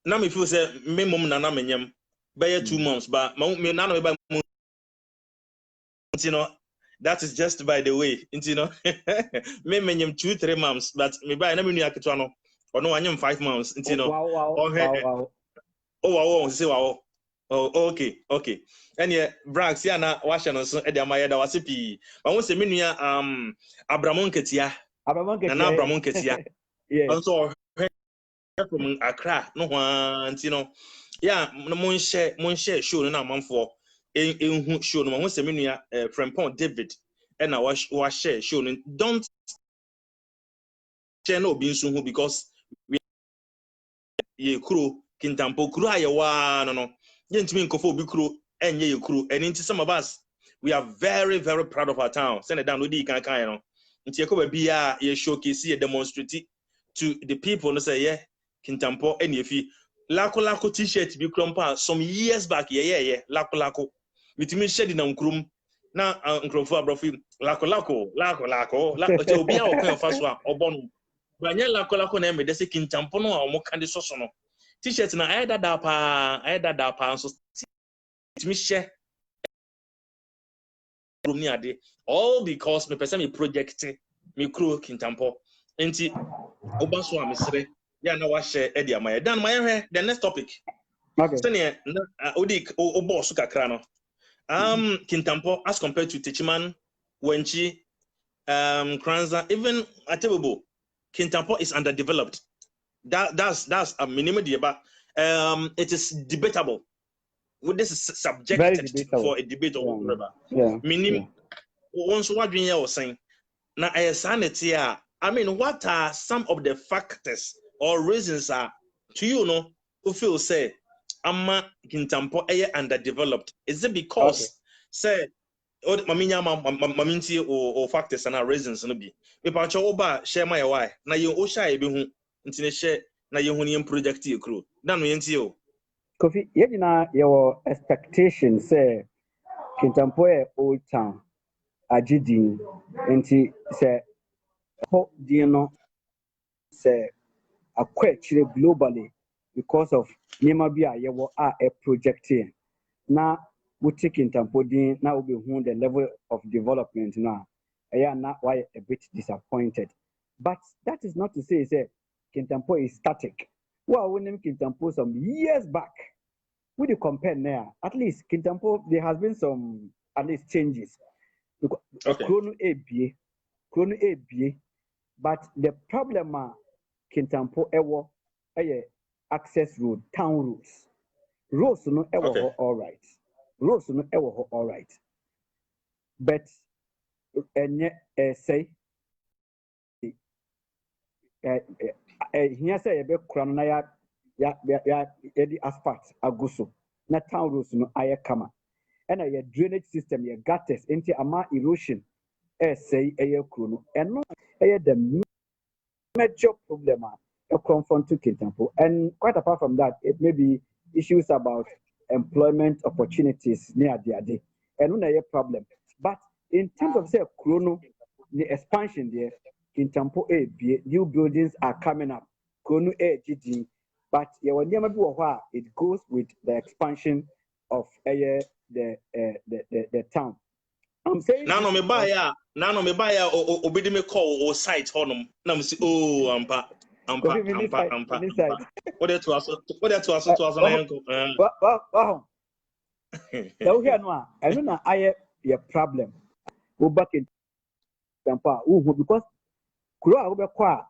Now me feel say me mum na menyam. By 2 months, but me nano by you know. That is just by the way, you know. Me menyam 2-3 months, but me buy na me nu aketwa or no anyam 5 months, you know. Wow. Oh, say wow. Oh, okay. And yeah, Branks ya na washa no so e de amaye da wasepi. But won say me nua Abramon Ketia. Na Abramon Ketia. Yeah. Also from Accra no one, you know. Yeah, mon share show no na manfo hu show no won say me nua Frempon David and na wa share show no don't share no obi nso hu because we ye kuro Kintampo kuro ayewa no yentimi nkofo obi kuro enye ye kuro and into some of us we are very very proud of our town send it down no di kan no nti ekoba bia ye showcase ye demonstrate to the people no say yeah Kintampo and yefi lako t-shirt bi krompa some years back yeah lako mitimi shed na nkrum na nkrofo abrofi lako che obi a okwan fa so a obono banya lako na emede se Kintampo no a omo kan de soso no t-shirt na ayeda pa so mitimi share room ni ade all because me person me project me crew Kintampo enti obaso amesere ya na wa share e dia maye dan maye the next topic Okay. sene na odik o boss kakra no Kintampo as compared to Techiman Wenchi Kranza even Atebobo Kintampo is underdeveloped that's a minimum but it is debatable. This is subjected for a debate or whatever. Meaning, once what we are saying, now sanity. I mean, what are some of the factors or reasons are to you know who feel say Amma Kintampo underdeveloped? Is it because say or maminti or factors and reasons no be? Me pacho oba share my why. Na you osha ebi hu ntine share na you hu project you crew. Dan we yenti o. Kofi, your expectation say Kintampo old town agidi nti say ho no say akwa globally because of nyema bi a yewo a projecting na we take Kintampo din na we be the level of development now na why a bit disappointed, but that is not to say Kintampo is static. Well, we name Kintampo some years back. Would you compare now? At least Kintampo, there has been some at least changes. Chrono ABA, but the problem Kintampo ewo access road, town roads. Roads no ewo all right. Roads no ewo all right. But say here say ebe kura na ya the asphalt aguso na town roads no aye kama and your drainage system your gutters into ama erosion say kuro no and the major problem confront to Kintampo. And quite apart from that, it may be issues about employment opportunities near the day and no problem. But in terms of say chrono the expansion there Kintampo new buildings are coming up chrono GD. But it goes with the expansion of the town. I'm saying now no me buy obedi me call or site honum. Now me say ampa. What that to us na yanko. Wow. So here no I know na aye your problem. Go back in Tampa because kuro a wo be kwa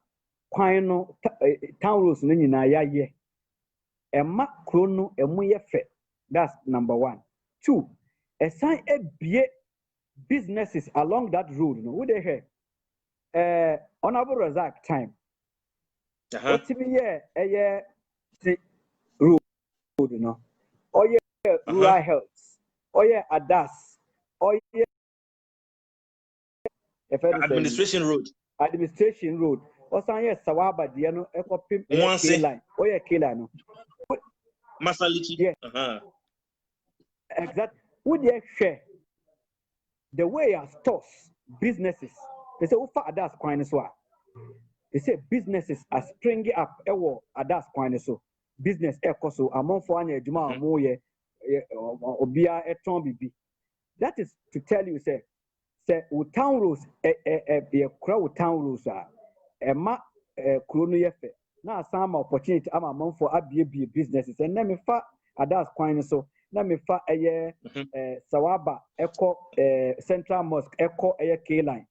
kwan no town roads no nyina ya ye. Emma kuro no emu ye fe That's number one. Two, assign a businesses along that road. You know, what they hear? Honorable Razak time. What me a road, you know, or rural health, or ADAS, or Administration road. Administration road. Or some Sawaba, Diano, Ecopim, K line, or K line. Masalichi. Yeah. Exactly. Would you share the way our stores, businesses, they say, Ufa Adas Quine. They say businesses are springing up at that point. So business so among for an juma moye obia eton bibi. That is to tell you, say town rules crowd town rules are ma krono yefe na some opportunity am among for abie businesses and let me fa at that point. So let me fa Sawaba echo Central Mosque echo K line.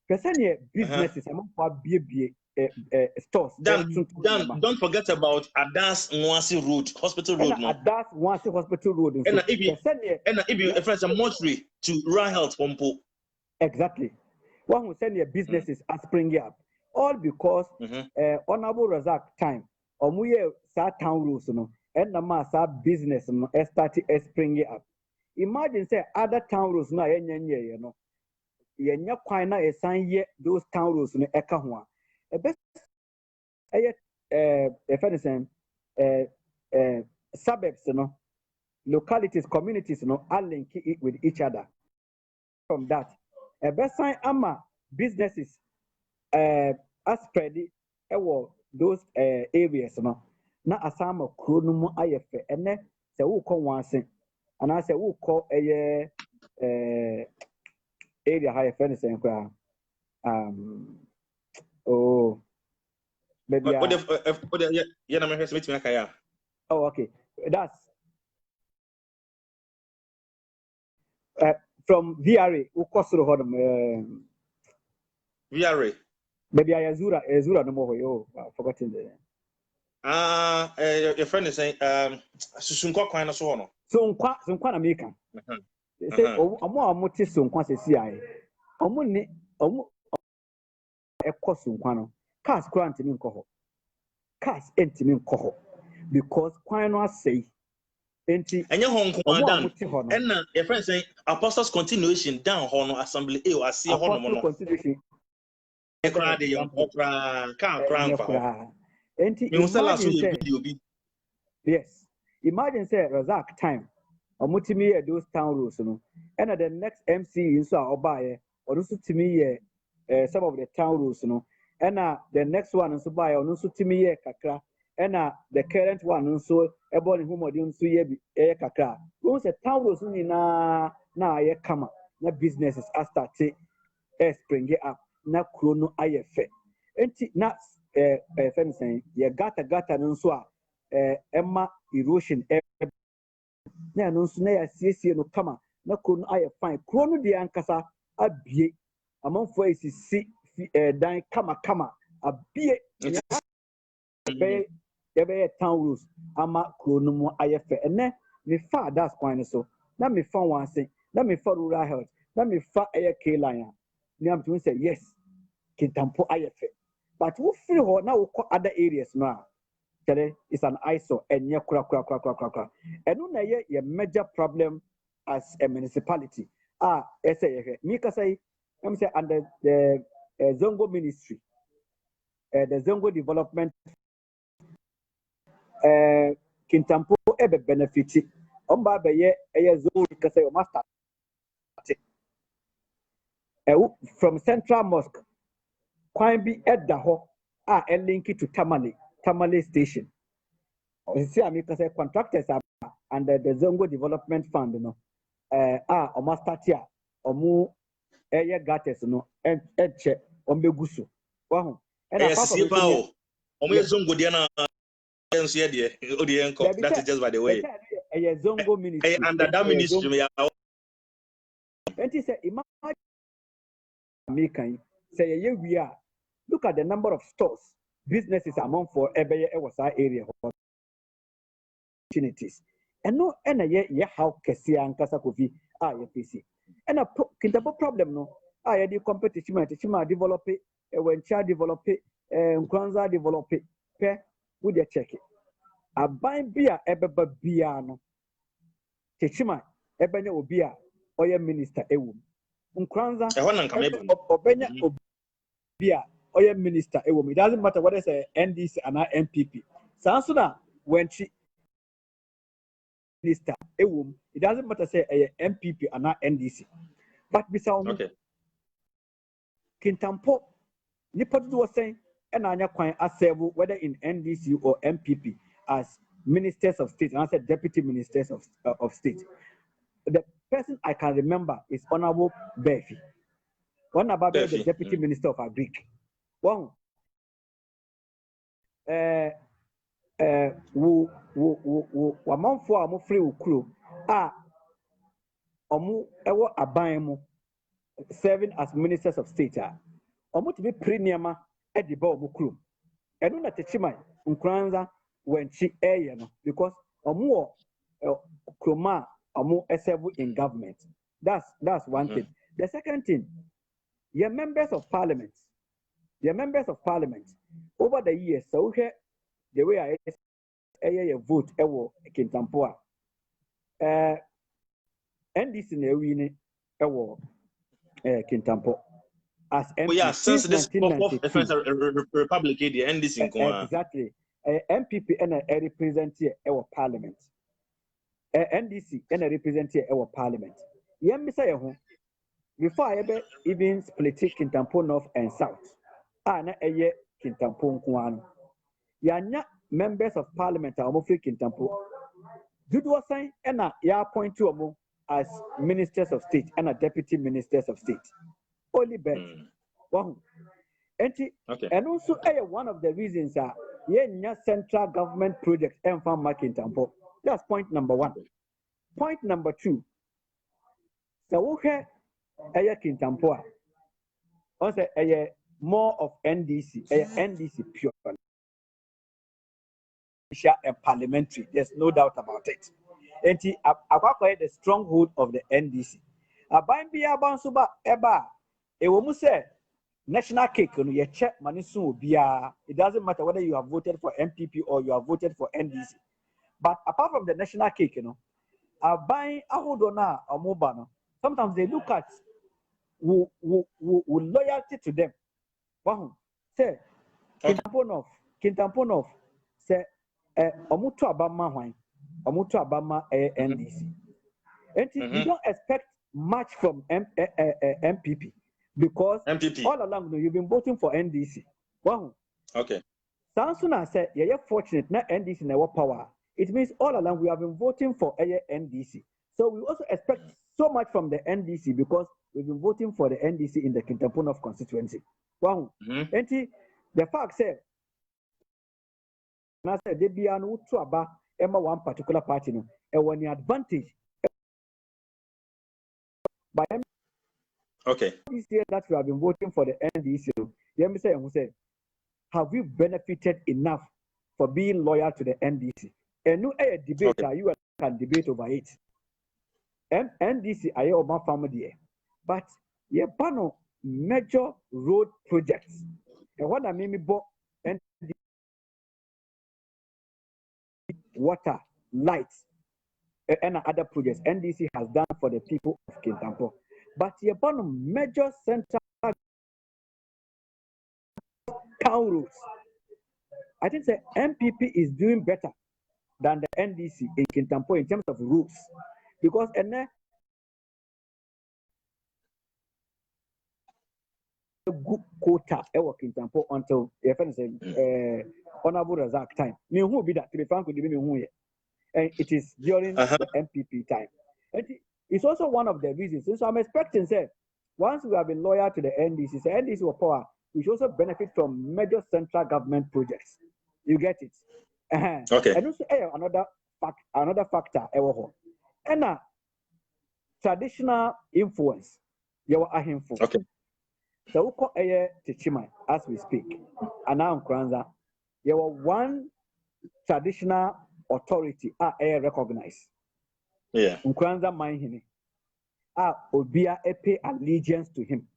Person businesses among for abie stores. Don't forget about Adas Nwasi Road, Hospital Road. No? Adas Nwasi Hospital Road. And if you a mortuary to rural health pompo. Exactly. One who send your businesses are springing up. All because Honorable Razak time. Omuye sa town rules no. And the mass business no start springing up. Imagine say other town rules no you know. Yenya kwana esan ye those town rules no eka ho a best suburbs, you know, localities, communities, you know, are linked with each other. From that, a best sign ama businesses are spread those areas, you know. Na asama kronumu ayefe, and then se who call one thing, and I say who call a area higher fence oh. Maybe oh, okay. That's from VRA. Who cost VRA. Maybe Azura no more. Oh, I've forgotten the. Your friend is saying, Susunko Quina Sono. So, Quana American. They say, oh, a more motive soon, Quasi CI. Omuni, a costume quano. Cast grant in coho. Cast empty in coho. Because Quina say, and your home and your friend saying apostles continuation down Hono Assembly. I see a Hono continuation. Yes. Imagine say Razak time. Omutimi those town rules, you know. And the next MC in so obaye, or also to me some of the town rules, you know. And the next one so buy or also to me kakra. And the current one so about whom audience so ye kakra. Once a town rules na ye kama na businesses are starting spring up na krono ayefe. Enti na fencing ye gata no so emma erosion na no so na ya siesie no kama na krono aye fine krono de ankasa abie amanfo esisi dan kama abie be town rules ama krono mu ayefe ene me fa that's point so na me fa one thing na me fa rural health na me fa K line na am to say yes Kintampo ayefe but we feel ho na we other areas no it's an ISO and ye kura. And no ye major problem as a municipality. Me say I'm say under the Zongo ministry, the Zongo development Kintampo ebe benefit. Omba be ye Zongo because you must start from Central Mosque. Quine be at the ho link it to Tamale Station. See, I mean, because contractors are under the Zongo Development Fund, you know. Almost start here, or air gutters, you know, and check on Begusu. Wow. And apart from Zongo Diana, that is just by the way. A Zongo ministry. Under that ministry, and he said, imagine, say, we are. Look at the number of stores, businesses among for Ebeye was our area opportunities. ɛno ɛna yɛ how kɛseɛ ankasa kofi a yɛpɛsi ɛna Kintampo problem no a yɛde competition ma develop ɛwɛnkyia develop nkranza develop pɛ wode check aban bi a ɛbɛba biara no Techima ɛbɛnya obi a ɔyɛ minister ɛwɔ mu nkranza ɔbɛnya obi a ɔyɛ minister ɛwɔ mu. It doesn't matter whether it's a NDC and MPP saa nso na wɛnkyi minister ɛwɔ mu. It doesn't matter say ɛyɛ MPP and NDC but bisa wɔn Kintampo nipa dodoɔ sɛn ɛna anya kwan asɛbo whether in NDC or MPP as ministers of state and I said deputy ministers of state. The person I can remember is Honorable Befi. One about the deputy minister of Agric. One wamanfo a mo free ukuro a omo ewo aban mu serving as ministers of state a omo to be premium e di ba omo kuro enu na Techima nkranza wenchi eye no because omo kroma omo serve in government. That's one thing. The second thing, your members of parliament over the years so the way I vote Kintampo NDC na win Kintampo as MP since this republic the NDC exactly MPP and represent here parliament NDC and represent here parliament say before I ever even split Kintampo North and South na Kintampo nkwano yanya members of parliament are free Kintampo dudu sign and ya appoint to omo as ministers of state and deputy ministers of state only bet wow and also one of the reasons are central government project and farm Kintampo. That's point number one. Point number two, so Kintampo also more of NDC NDC pure and parliamentary. There's no doubt about it. And the stronghold of the NDC. National cake, you check Manisu Bia. It doesn't matter whether you have voted for MPP or you have voted for NDC. But apart from the national cake, buying a hodona or mobile, sometimes they look at who loyalty to them. Wow. Say, Kintampo North, say, Omutu Abama NDC. And you don't expect much from MPP because all along you've been voting for NDC. Wow. Okay. Sansuna said, you're fortunate, not NDC in our power. It means all along we have been voting for NDC. So we also expect so much from the NDC because we've been voting for the NDC in the Kintampo North constituency. Wow. And the fact said, I said, they be an Utuaba, Emma one particular party, and when the advantage by this year that we have been voting for the NDC, let me say, have we benefited enough for being loyal to the NDC? And no debate, you can debate over it. NDC, I am my family, but yeah, Bono major road projects. And what I mean about water, lights, and other projects NDC has done for the people of Kintampo. But yeah, Bono major central town roads. I think the MPP is doing better than the NDC in Kintampo in terms of roads. Because good quota ever Kintampo until Honorable Razak time. Me who be that to be frank with me and it is during the MPP time. And it's also one of the reasons. So I'm expecting say once we have been loyal to the NDC, so NDC will power, we should also benefit from major central government projects. You get it? Okay. And also another factor and traditional influence. You are ahimfo. Okay. So we call Techima as we speak. And now you are one traditional authority are recognized. Yeah. Nkranza Mahine. Obia pay allegiance to him.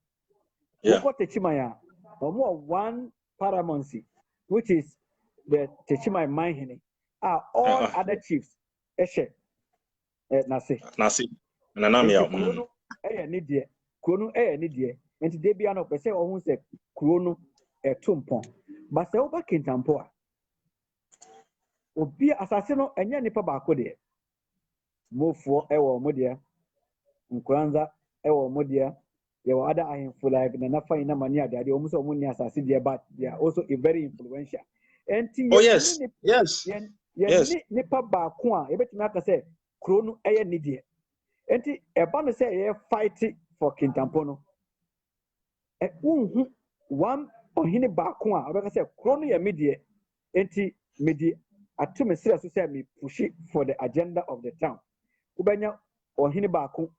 Yeah. Woko Techimaya, or more one paramountcy, which is the Techimai Mahine. All other chiefs. Eshe. Nase. Nasi. Nanamia. Kurono nidie. Kurono nidie. And today be an opera say or say Kurono tumpon. But say over Kintampo. Obi asasino enya nipa baako de. Mofo ewo modia. Nkranza ewo modia. There were other ahemfo like Nanafa in Mania, they almost only as I see there, but they are also very influential. And Yes. Yes. Nipa Bakua, a bit like say, Crono Air Nidia. And a banner say, fight for Kintampono. One or Hini Bakua, I say, Crono ya media, anti media, at two messieurs to say me push it for the agenda of the town. Ubanya or Hini Baku,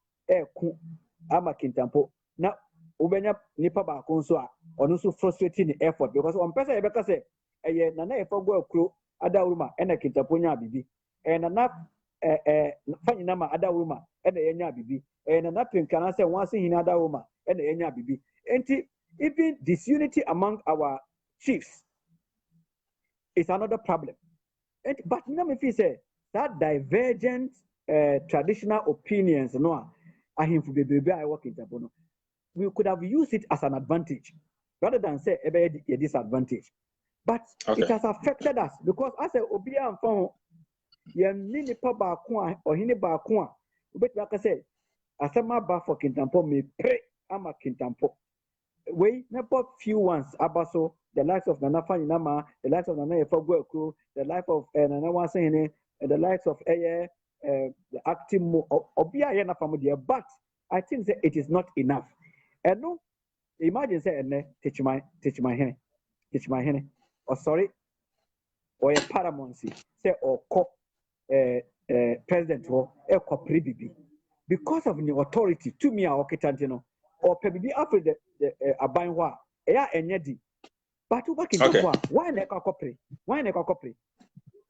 Ama Kintampo. Now, ubenya nipa ba konso a ono so frustrating the effort because on person e beka say eh na e fa go akro adawuruma e na Kintampo nya bibi na fanyina ma adawuruma e na nya bibi na pinkana say wan se hin adawuruma e na nya bibi enti even disunity among our chiefs is another problem. But now me feel say that divergent traditional opinions no ahimfu bebebe I work in Japan. We could have used it as an advantage rather than say a disadvantage. But it has affected us because as a Obia and Fon, Yanini Paba or Hiniba Kwa, but like I said, as a maba for Kintampo, me pray, I'm a Kintampo. We never few ones, Abaso, the likes of Nanafa Inama, the likes of Nana Fogo, the life of Nana Wasene, and the likes of the active Obia Yana family, but I think that it is not enough. And no, imagine say teach my hen, or sorry, or a paramountcy, say or president or a bibi. Because of the authority to me or Kitantino, or maybe after the Abanwa, and yedi. But to back in why never copy? Why never copy?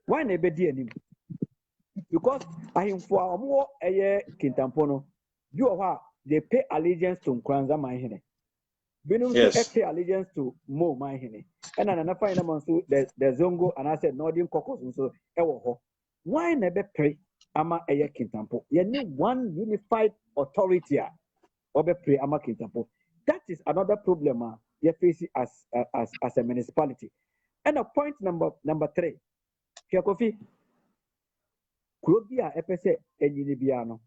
Why never dear? Because I am for more a year Kintampono, you are they pay allegiance to Nkranza Mahine. Benum pay allegiance to Mo Mahine. And another final month, the Zongo and I said Northern Caucus and so ewo. Why never pray Ama Eye Kintampo? You need one unified authority or be pray Ama Kintampo. That is another problem you face as a municipality. And a point number 3. Kiakofi Krobia Epese Enyibiano.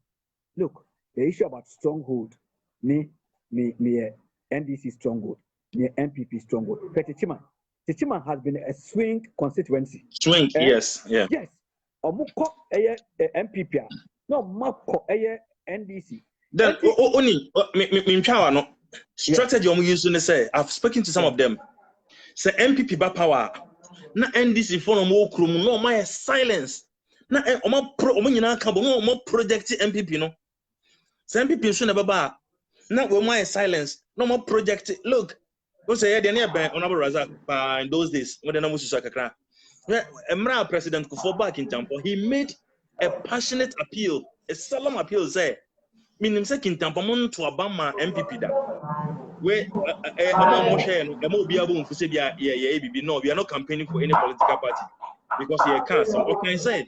Look, the issue about stronghold, me NDC stronghold, me MPP stronghold. But Techiman has been a swing constituency. Swing, yes, yeah. Yes. Omuko MPP, no mako NDC. Then only no strategy I'm using to say I've spoken to some of them. Say MPP ba power. Na NDC for no krum no my silence. Na omo nyina ka bo no project MPP no. Say MPP so na baba. Na we my silence. No more project. Look. Don't say the near bank on Razak in those days when the number was kakra. Emra President Kufuor back in Kintampo, he made a passionate appeal, a solemn appeal say meaning say Kintampo mon to Obama MPP da. Where no, we are not campaigning for any political party because he can't. So what can I say?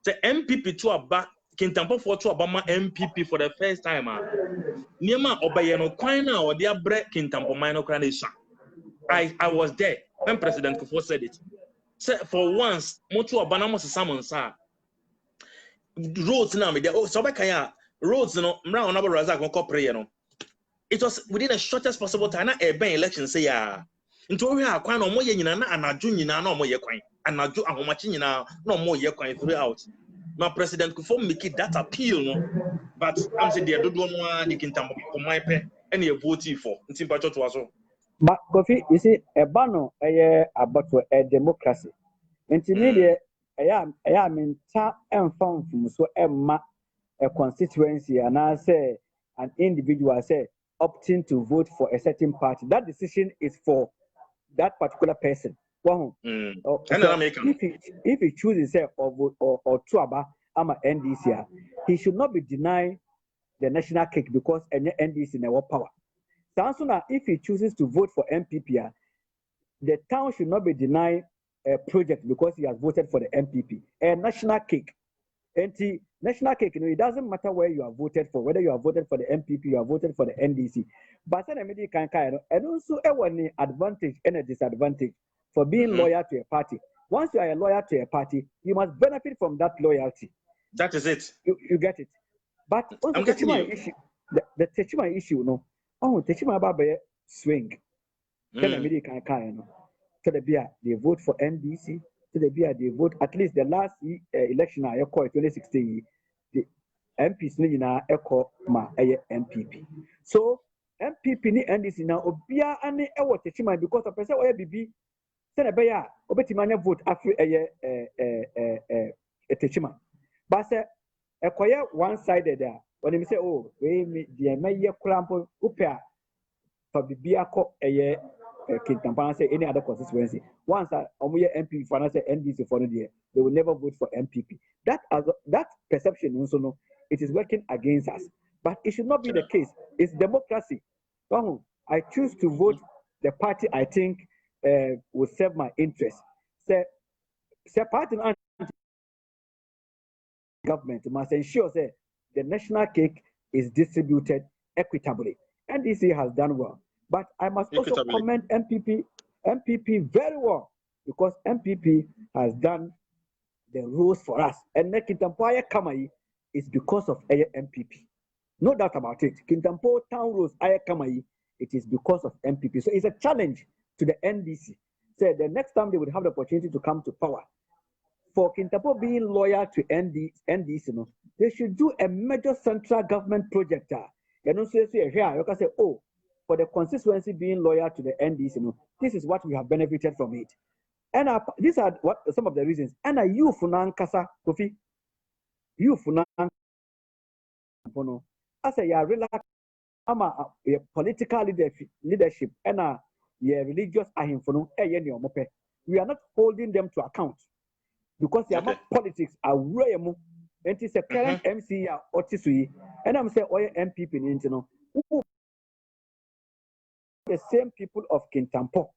The MPP to Aba Kintampo for to Obama MPP for the first time. Niema Obayeno Quina or their break Kintampo minor cranation. I was there when President Kufuor said it. So for once, Motu Abanamos Salmon sa roads now me there. Oh, so roads no mra on Razak prayer no. It was within the shortest possible time. Na urban election say ya. Into we are kwan no mo ye nyina na anadwo nyina na mo ye kwan. Anadwo ahomachi nyina na mo ye kwan throughout. Now President Kufuor make that appeal no. But I'm saying they don't want the Kintampo for my pay and you voting for. Ntim pacho to aso. But Kofi, you see, a Bono about a democracy. Intermediate, I mean, and found from so a constituency, and I say an individual say opting to vote for a certain party. That decision is for that particular person. So if he chooses say or Tuaba, I'm a NDC, he should not be denied the national cake because any NDC in our power. Sansuna, if he chooses to vote for MPP, the town should not be denied a project because he has voted for the MPP. A national cake. And the national cake, it doesn't matter where you are voted for, whether you are voted for the MPP, you are voted for the NDC. But then and also an advantage and a disadvantage for being loyal to a party. Once you are a loyal to a party, you must benefit from that loyalty. That is it. You get it. But also the issue, the Techima issue, no. Oh, Techima Babe swing. Then American to the beer, they vote for NDC. To the beer, they vote at least the last election I call 2016. The MPs na echo ma MPP. So MPP ni NDC na obia ane ewo Techima because of person oya bibi. Send a bear, obetimanya vote after Techima. But a quiet one-sided there. When you say, oh, we the mayor crampo upia for the Biako a Kintampo say any other constituency. Once we MP for NDC for the year, they will never vote for MPP. That perception also know it is working against us. But it should not be the case. It's democracy. I choose to vote the party I think will serve my interest. Say party government must ensure that the national cake is distributed equitably. NDC has done well. But I must also commend MPP very well because MPP has done the rules for us. And Kintampo Kamai is because of MPP. No doubt about it. Kintampo town rules Kamai, it is because of MPP. So it's a challenge to the NDC. So the next time they would have the opportunity to come to power, for Kintampo being loyal to NDC, they should do a major central government project. And also say here, you can say, oh, for the constituency being loyal to the NDC, this is what we have benefited from it. And these are what some of the reasons. And you funan kasa Kofi, you funan as a relax, a political leadership and your religious ahimfono, we are not holding them to account. Because the politics are rare, and it's a current MC or Tisui, and I'm saying, MPP, the same people of Kintampo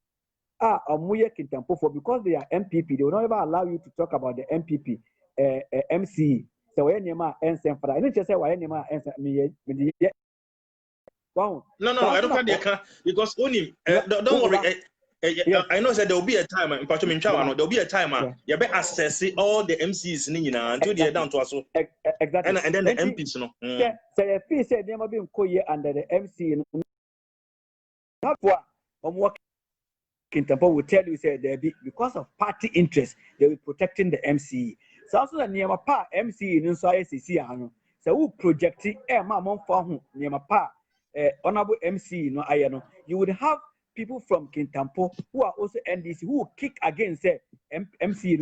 are Kintampo for because they are MPP, they will not ever allow you to talk about the MPP, MC. So when you are answering for that, I didn't just say why you are answering me. Wow. No, I don't think they can because only don't worry. I know that there will be a time, there will be a time, you better assess all the MCs until they are down to us. Exactly. And then the MPs, So if he said they might be under the MC, not for working Kintampo will tell you, say there be because of party interest, they will be protecting the MC. So also the near pa MC in SCC, so who project it, mamma for whom near pa honorable MC, you would have people from Kintampo who are also NDC who will kick against MC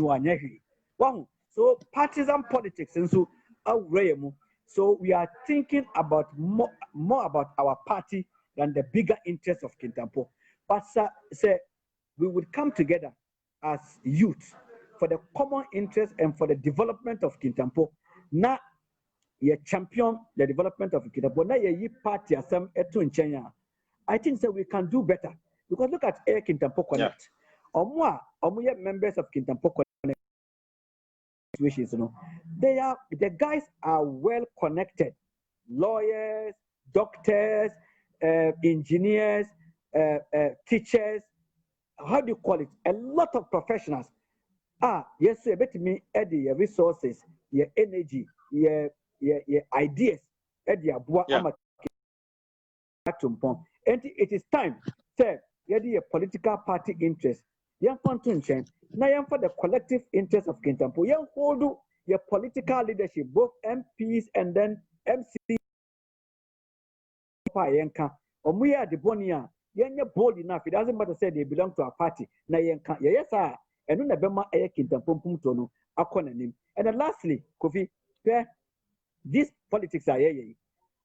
Wow. So partisan politics and so so we are thinking about more about our party than the bigger interests of Kintampo. But say we would come together as youth for the common interest and for the development of Kintampo. Now you champion the development of Kintampo. Now you party as some I think that we can do better. Because look at Air Kintampo Connect. Yeah. Members of Kintampo Connect situations, the guys are well connected. Lawyers, doctors, engineers, teachers, how do you call it? A lot of professionals. Yes, sir, bet me your resources, your energy, your ideas, and it is time, sir, a political party interest. Young now for the collective interest of Kintampo. Young hold your political leadership, both MPs and then MC. We are the Bonia. You're bold enough. It doesn't matter say they belong to a party. Now yes, sir. And then the Bema Kintampo Pumtono, Akonanim. And then lastly, Kofi, these politics are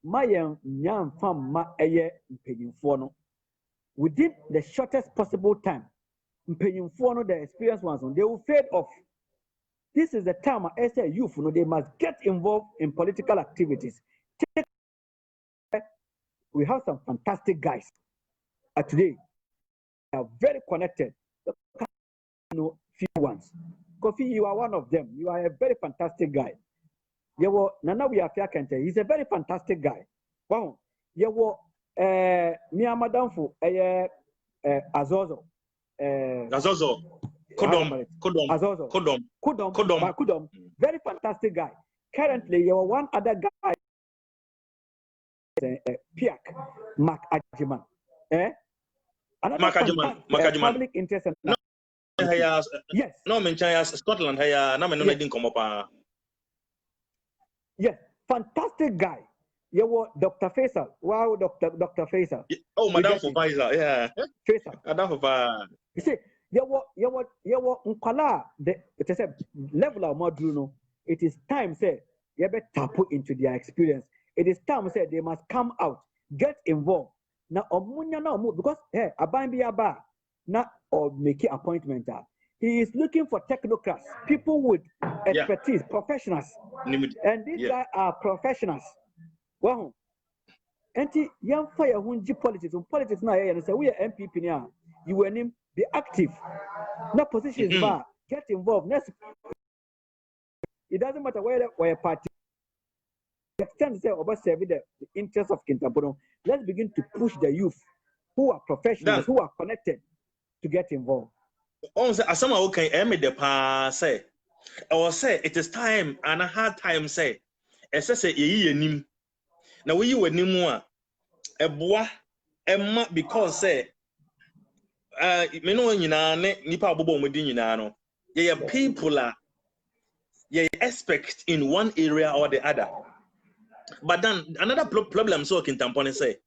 my young farm ma paying for within the shortest possible time. Paying for the experienced ones, they will fade off. This is the time I say youth, they must get involved in political activities. We have some fantastic guys today. They are very connected. Few ones. Kofi, you are one of them. You are a very fantastic guy. Nana Wiafia Kente, he's a very fantastic guy. Wow. Mia Madamfu, Azozo. Azozo. Kudom. Very fantastic guy. Currently, you are one other guy, Piak, Mark Ajiman. Another public interest. Yes. No, Scotland. Yes, fantastic guy. You were Dr. Faisal. Wow, Dr. Faisal. Oh, Madam for Faisal, yeah. Faisal. Madam for Faisal. You see, you were Nkala. It is a level of Madruno. It is time, say, you better tap into their experience. It is time, say, they must come out, get involved. Now, because hey, Abambi now or make appointment. He is looking for technocrats, people with expertise, professionals. And these guys are professionals. Wow. And young fire who politics now, and say we are MPP now. You will name be active. No positions bar, get involved. It doesn't matter where party. Extend say about serving the interest of Kintampo. Let's begin to push the youth who are professionals, who are connected, to get involved. Asama okay, the say. Or say it is time and a hard time say. Say ye nim. Now we you nim more. A boy, Emma because say me no nyina ne nipa abobo omudi nyina no. Ye people are ye expect in one area or the other. But then another problem so Kintampo say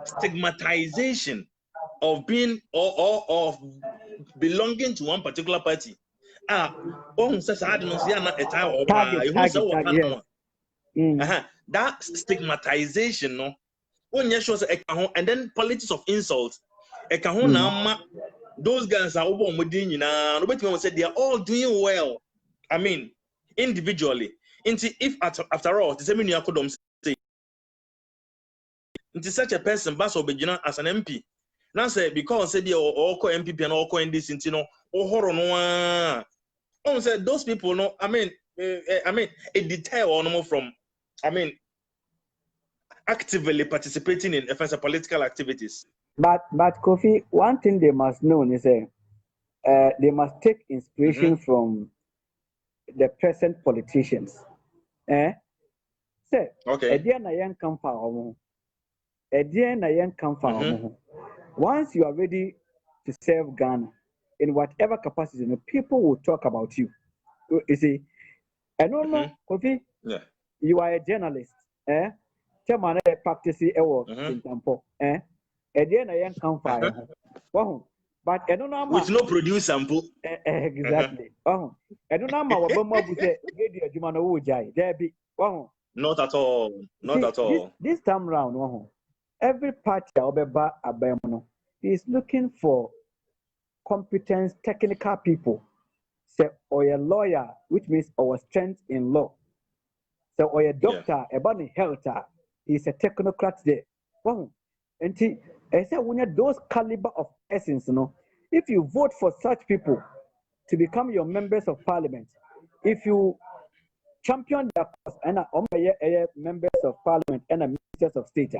stigmatization of being or of belonging to one particular party. Says I don't see that stigmatization, no. And then politics of insult. Those guys are over Nobody say they are all doing well. I mean, individually. If after all, the same you could say, into such a person, Bass or Begina as an MP. Now say because say they all call MPP and all call this into no horror no. Said those people no. I mean, it deter or no from. I mean, actively participating in offensive political activities. But Kofi, one thing they must know is they must take inspiration from the present politicians. Say, okay. Once you are ready to serve Ghana in whatever capacity, people will talk about you. You see, I don't know, Kofi. Yeah. You are a journalist. Chairman practice Kintampo. But I don't know. With no produce sample. Exactly. I don't know. Not at all. Not at all. This time round, every party is looking for competent technical people. Say, or a lawyer, which means our strength in law. So, or a doctor, about the health, he's a technocrat there. And I said, when those caliber of persons, if you vote for such people to become your members of parliament, if you champion their cause and members of parliament and ministers of state,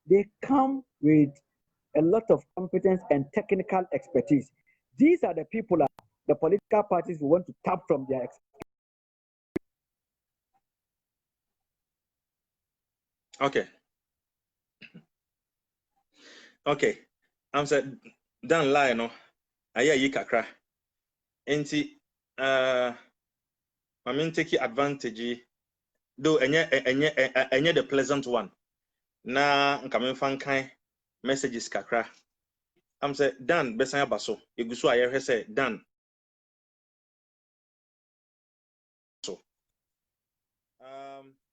they come with a lot of competence and technical expertise. These are the people, the political parties who want to tap from their expertise. Okay. I'm said dan lie no. Aya yi kakra. Enti I mean take advantage though enye the pleasant one. Na nka me fan kan messages kakra. I'm said Dan besan abaso. Eguso aye say Dan. So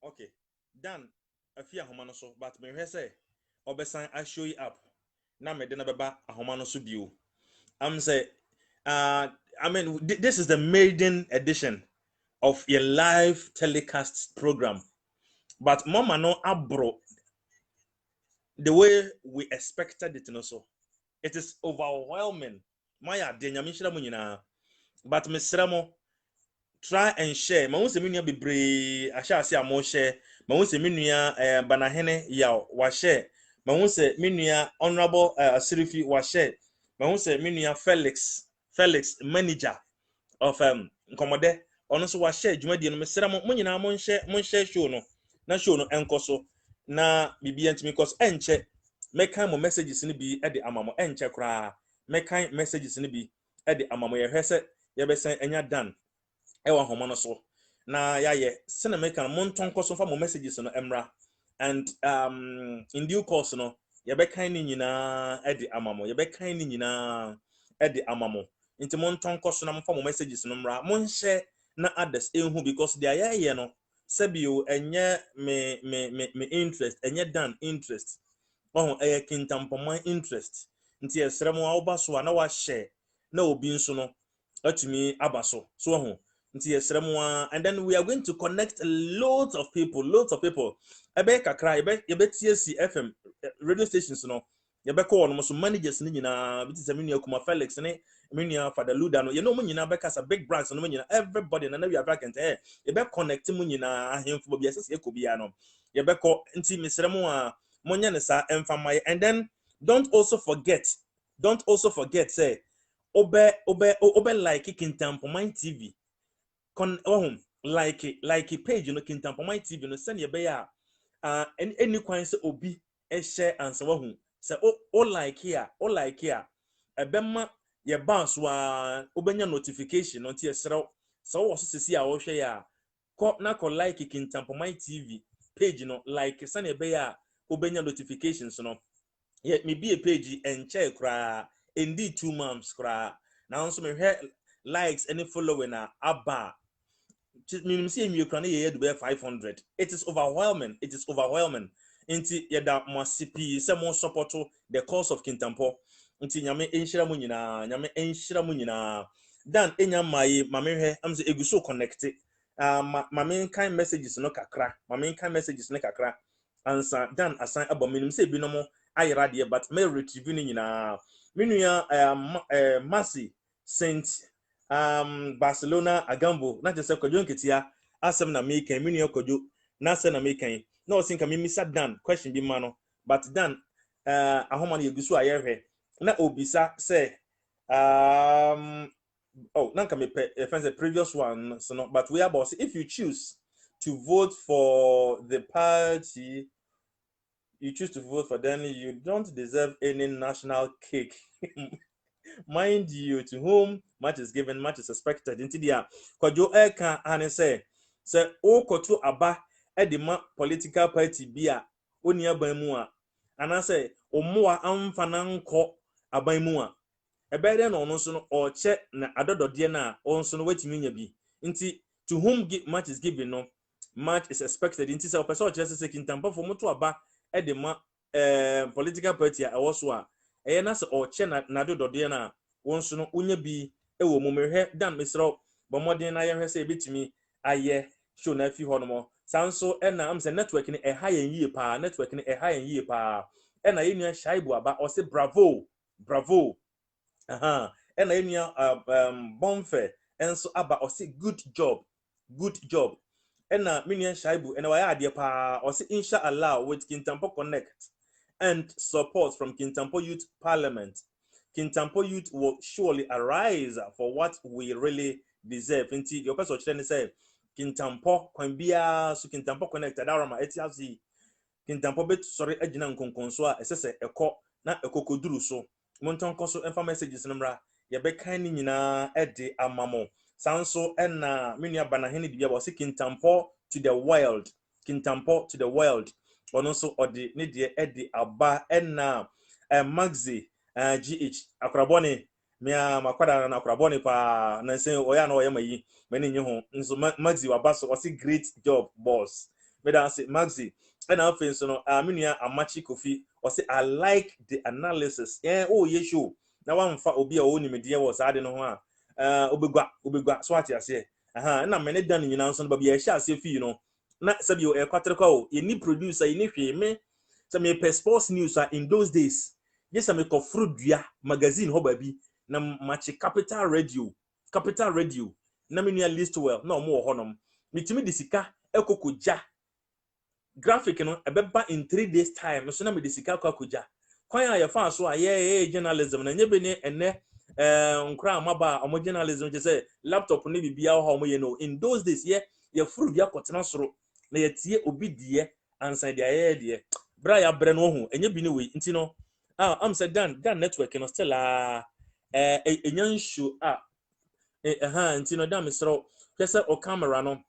okay. Dan afia homa no so but me hwe say obesan I show you up. Na me de na beba ahoma no so bio. I'm say I mean, this is the maiden edition of a live telecast program. But Mama no abro the way we expected it. So it is overwhelming. Maya denyamishira munyina. But Mr. Try and share. Ma wonse menua bebre ahya ase amo share. Ma wonse menua banahene ya wa share. Ma wonse menua honorable Asirifi wa share. Ma wonse menua Felix manager of Nkomode ono so wa share dwumadi no mesra mo nyina mo share show no na show no enkoso na bibia ntimi cause enche mekan mo messages ni bi e de amamo enche kra mekan messages ni bi e de amamo ye hwese ye besen enya dan ewa homo no so na yaye sene mekan mo nton koso fa mo messages no emra and in due course no ye bekan ni nyina e de amamo ye bekan ni nyina e de amamo nti mo nton koso na mo fa mo messages no mra mo nhye na others ehu because they are ye no sebio enye me interest enye dan interest oh Kintampo my interest nti esere mo awoba so na wa share na obi nso no atumi abaso so ho nti esere mo and then we are going to connect loads of people ebe kakra ebe TSC FM radio stations no ebe call no so managers ni nyina biti se menua kuma Felix ne menua Father Luda no ye no mo nyina be kasa big brands no mo nyina everybody na we are vacant ebe connect mo nyina ahemfo bi asese ekobia no ye be call nti mesere mo monya ne sa emfamaye. And then don't also forget say obe like Kintampo my TV kon like page no Kintampo my TV no send ye be ya any kwan say obi e share answer wahu say o like here ebema ye bounce wa obenya notification no tie srew so wo so sesi a wo hwe ya ko na ko like Kintampo my TV page no like send ye be ya obenya notifications no yeah me be a page and check kra indeed 2 months kra now so me likes any following na aba minimum see me kra na ye do 500. It is overwhelming inti yeda masipi se mo support the cause of Kintampo inti nyame enhira mu nyina dan enya mai mame hwe am se eguso connect mame kan messages no kakra ansa dan asan abo minimum se bi no mo ayra de but me retrieve ni nyina menua Mercy Saint Barcelona Agambo na just kwadwo nketia asem na me kan menua kwadwo na se na me kan na o sinka me misa dan question bi ma no but dan ahoma na yegusu ayehwe na obisa say oh nanka me the previous one so no but we are boss if you choose to vote for the party you choose to vote for them, you don't deserve any national cake. Mind you, to whom much is given, much is expected. Into the Kwajo Eka and say O Kotu Aba Edima political party bia Onia Baimua. And I say Omoa Amfananko Abaimua. A better no soon or check na adodo diana on soon waiting in bi. Inti to whom much is given, no much is expected. Inti sa person just say Kintampo for moto aba edema political party a also a na se o che na adodo diana on soon unya bi ewo mumehwe dan misro bomodin na ye hwese ebitimi aye show na fi hono sanso na am se network ni high and yie pa network ni high and yie pa na ye nua shaibu aba o se bravo and enya bonfe enso aba o say good job and minion shaibu and why ade pa o say inshallah with Kintampo Connect and support from Kintampo Youth Parliament. Kintampo Youth will surely arise for what we really deserve. Inti your person chene say Kintampo kwan bia so Kintampo Connect adarama etiasi Kintampo bet sorry agina nkonkonso a esese ekọ na ekokoduru so monton koso enfa messages numra ye be kan ni nyina ede amamo sanso na menua banahene bibia bo se Kintampo to the world ono so ode ne de ede aba na Maxi gh akrabone mia makwada na akrabone pa na nse oya na oya mayi mani nye ho nso Maxi wabaso o se great job boss me dan say Maxi and I feel so no menua Amachi Kofi or say I like the analysis oh ye show na wan fa obi a oni medie was ade no ho a obegwa so ati ase na me ne dan nyina nso no ba bia hia ase fi no na sabio e kwatere kwa o ye ni producer ye ni hwe me se me per sports news in those days yes me ko frudua magazine ho ba bi na machi capital radio na me nua list well na omo ho nom mitimi de sika ekokoja graphic no ebeba in 3 days time so na me de sika kwakoja kwan a ye fa so a ye journalism na nyebe ne ene nkra amaba omo journalism je say laptop ne bibia ho mo ye no in those days ye furu bia kotena soro na ye tie obi die ansa dia ye die bra ya bre no ho enye bi ne we nti no am say dan network no still enyan show nti no dan mesro pese o camera no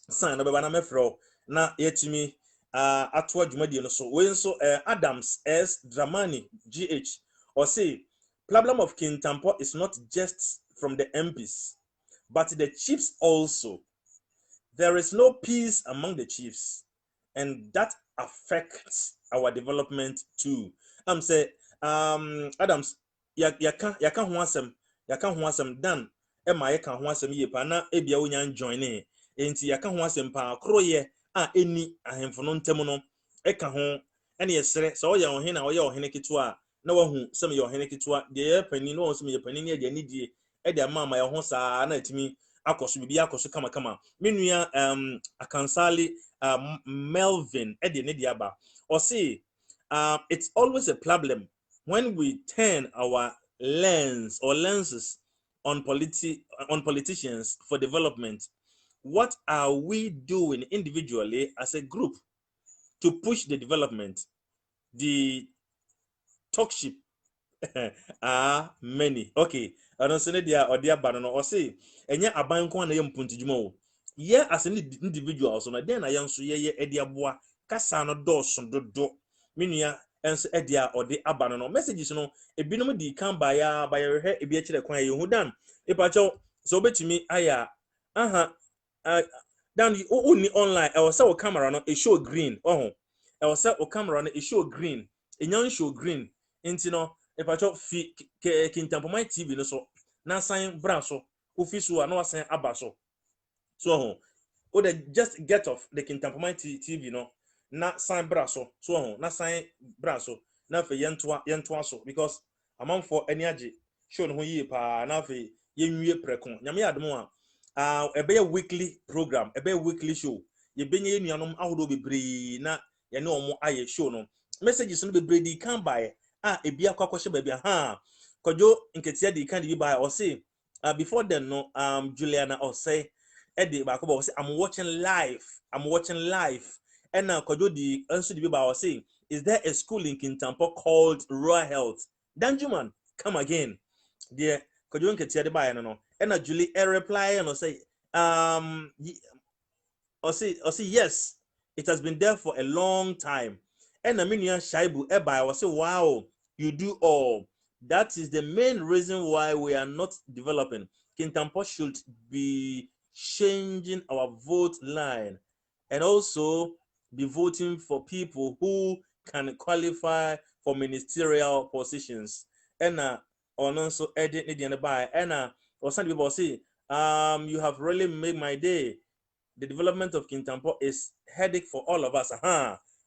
sign no beba na mefro na yetimi atwa dwumadie no so we nso Adams S Dramani GH or say problem of Kintampo is not just from the MPs but the chiefs also. There is no peace among the chiefs and that affects our development too. Say Adams yaka ho asem dan ma yaka ho asem ye pa na ebia wonya join enti yaka ho asem pa kroye eni ahemfo no ntem no eka ho ene yesere so oye ohene na oye ohene kitwa na wahu sem ye ohene kitwa de ye pani no sem ye pani ne de ni die e de ama ye ho saa na atimi akoso bibi akoso kama menua akansali Melvin e de ne de aba o say it's always a problem when we turn our lenses on politicians for development. What are we doing individually as a group to push the development? The talk ship are many. Okay, I don't say dia or dia banana or say enya aban ko na yem puntijuma o. Ye as an individual so na den na yan so ye ediaboa kasa no dɔɔso dodo. Menua enso edia or the abano messages no ebinom di kan ba ya ebi a kire kwan ye hu dan ipacho so betimi aya dan uni online e was o camera no e show green e was o camera no e show green enyan show green enti no ipacho fi Kintampo my TV no so na sign bra so office wa na wasan aba so o the just get off the Kintampo my TV no na sign braso na sign braso na fe yentoa so because among for any age show no yi pa na fe yenwie prekon nyame adom a be weekly program be weekly show ye benye nuanom ahodo bebre na ye ne omo aye show no messages no bebre di kan bae ebi akwakoshe ba bia kojo nketia di kan di bae o say before then no Juliana o say Eddie Bakobo say I'm watching live and now kojo di answer di ba o say is there a school in Kintampo called Royal Health Danjuman come again there kojo nketia di bae no and Julie reply and say or say yes it has been there for a long time and Aminia Shaibu Eba was say wow you do all that is the main reason why we are not developing. Kintampo should be changing our vote line and also be voting for people who can qualify for ministerial positions and also edit the by and or some people say you have really made my day. The development of Kintampo is headache for all of us.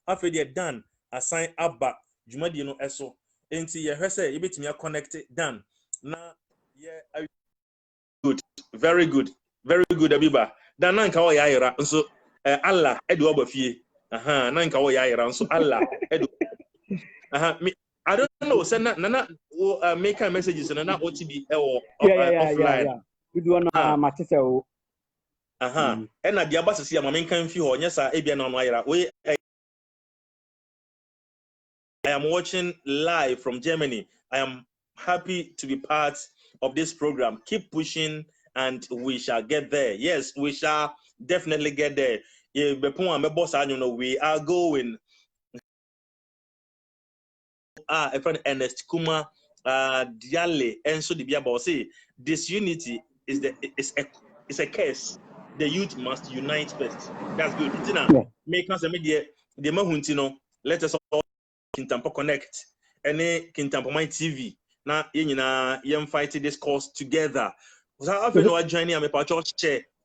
After they're done, assign abba Jumadi no eso. Enti ye hwese you betimi connect done. Na yeah good. Very good. Very good Abiba. Dan nanka o ya yira nso Allah edu obafie. Nanka o ya yira nso Allah edu. I don't know send na make messages na OTB offline. Yeah. We do na matise o. And at the abasisi amamen kan fi ho nyesa ebia na no ayira we I am watching live from Germany. I am happy to be part of this program. Keep pushing and we shall get there. Yes, we shall definitely get there. We are going. A friend Ernest Kuma Diale and so the Bible say disunity is a curse. The youth must unite first. That's good. Make us a media the mahuntino. Let us all Kintampo connect. Any Kintampo my TV. Now yem fight this cause together. I feel no joining am pa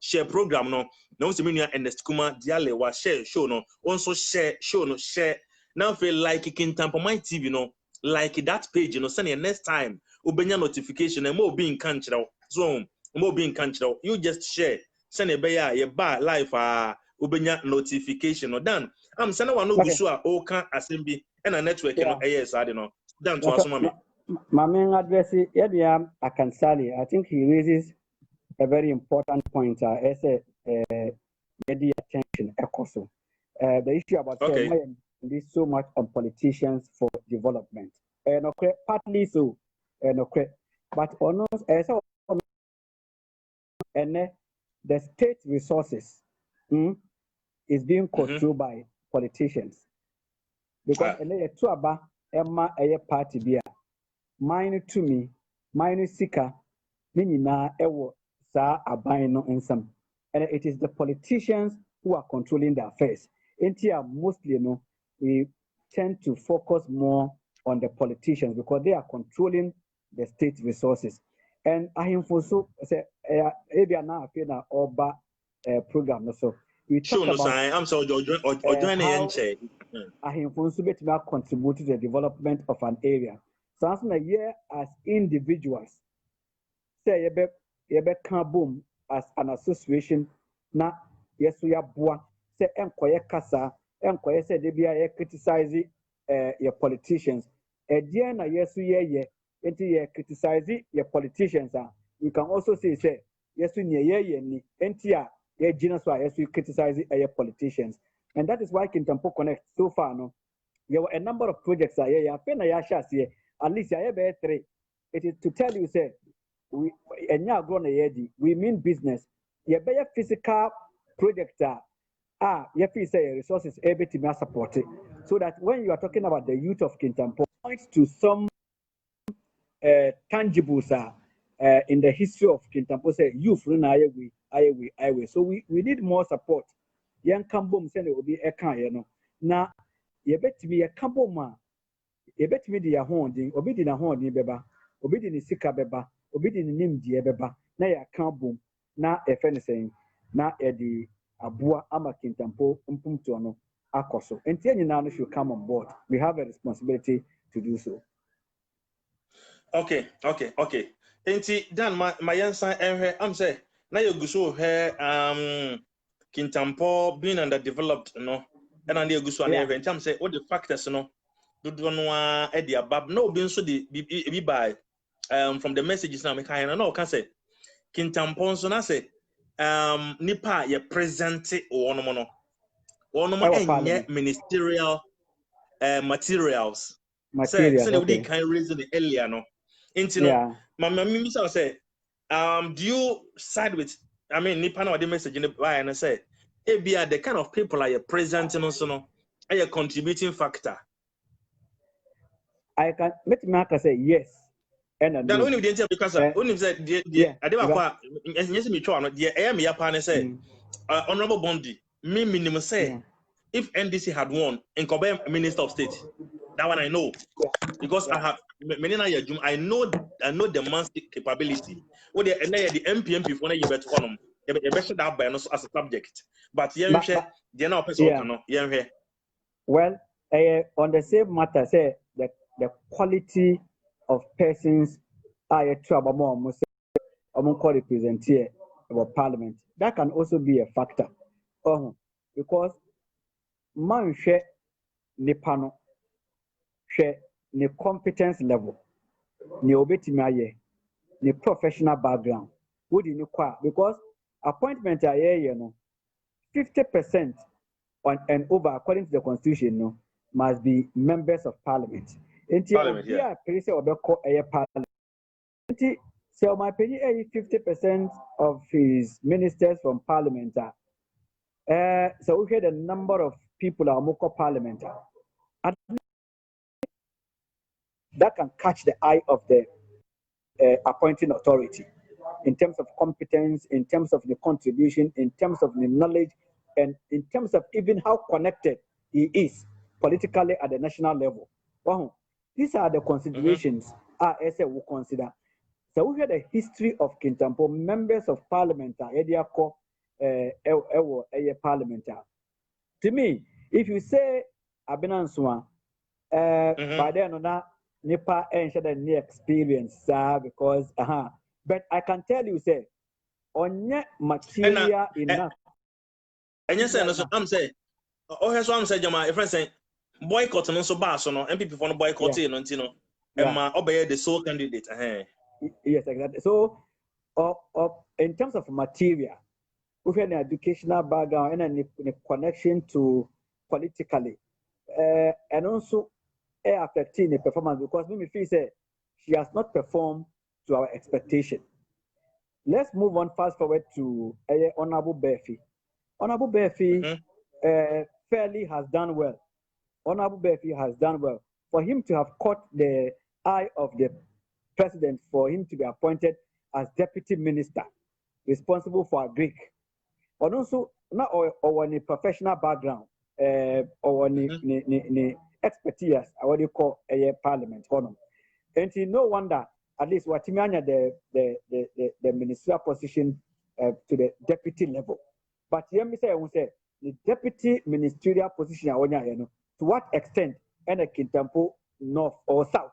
share program no. No se me nua Ernest Kuma diale wa share show no. Also share show no share. Now feel like Kintampo my TV no. Like that page you know send next time obenya notification and mo be in kanchiraw. So mo be in kanchiraw. You just share. Send a beya ye ba live obenya notification no dan. Am send one no gusu a o kan assemble and a network no yes I don't know. Dan to asoma me. My main address is Akansali. I think he raises a very important point. As a media attention, also the issue about this so much on politicians for development. Okay, partly so, okay, but on us as and the state resources is being controlled by politicians because a two aba Emma a party beer. Mine to me, mine sika, minina ewo sa aban no nsam. And it is the politicians who are controlling the affairs. Intia mostly we tend to focus more on the politicians because they are controlling the state resources. And I also say maybe now na oba program so we talk about I'm sorry join how contribute to the development of an area. So as a year as individuals, say yebe can boom as an association na yesu ya boa say enkoye kasa enkoye say de bia criticize your politicians dear na yesu ye enti ye criticize your politicians you can also say yesu ye ni enti ye gina so yesu criticize your politicians, and that is why Kintampo Connect so far no there were a number of projects at least I have 3. It is to tell you, say, we mean business. You be a physical project, you say resources able to be supported. So that when you are talking about the youth of Kintampo, points to some tangibles in the history of Kintampo, say youth run away. So we need more support. Young Kambum send it will be a kind, now. You bet me a Kamboma. You bet me the holding, obedi na holding beba, obedi ni sika beba, obedi ni nimdi beba, na ya Kambum, na saying, na edi abua ama Kintampo mpumtono akoso. And now should come on board. We have a responsibility to do so. Okay. Enti dan my yansan enhwe am say na you guso he Kintampo being underdeveloped no and na you guso na enhwe enti am say what the factors no do no e dia bab no be nso de bi by from the messages na me kan na can say Kintampo nso na say nipa ye present wonomo no wonomo enye ministerial materials say we can raise the earlier no into no my minister say do you side with I mean nipa na the message in the why and I say ebia the kind of people are you presenting also no are you contributing factor. I can make me say yes and then only the answer because only said the adeba yes me twa no the am ya pa say honorable Bondi me minimum say if NDC had won in Kobe Minister of State, that one I know because I have many I know the man's capability. What the MPMP for you better honor you better that by as a subject. But they're now person well, on the same matter, say the quality of persons are trouble more representative of parliament. That can also be a factor. Because man share nipano share the competence level, the obetimi the professional background. Would you know because appointment 50% on and over according to the constitution must be members of parliament. Parliament, parliament. So my penny 50% of his ministers from parliament. So we had a number of people are more parliament. That can catch the eye of the appointing authority in terms of competence, in terms of the contribution, in terms of the knowledge, and in terms of even how connected he is politically at the national level. Wow. These are the considerations I will consider. So we had the history of Kintampo, members of parliament, parliament. To me, if you say Abinanswa, by then on that Nipa and any experience, because but I can tell you, say, on material enough. And yes, I'm saying, oh, here's what I'm saying, Jama, a friend saying, boycott and also bass on MPP for boycotting, and my obey the sole candidate. Yes, exactly. So, in terms of material, we have an educational background and a connection to politically, and also affecting the performance because me feel say she has not performed to our expectation. Let's move on fast forward to Honorable Befi. Honorable Befi fairly has done well. Honorable Befi has done well. For him to have caught the eye of the president, for him to be appointed as deputy minister responsible for Greek. And also, not our professional background, or any expertise, what you call a parliament. And no wonder, at least what the ministerial position to the deputy level. But let me say, the deputy ministerial position, to what extent and a Kintampo north or south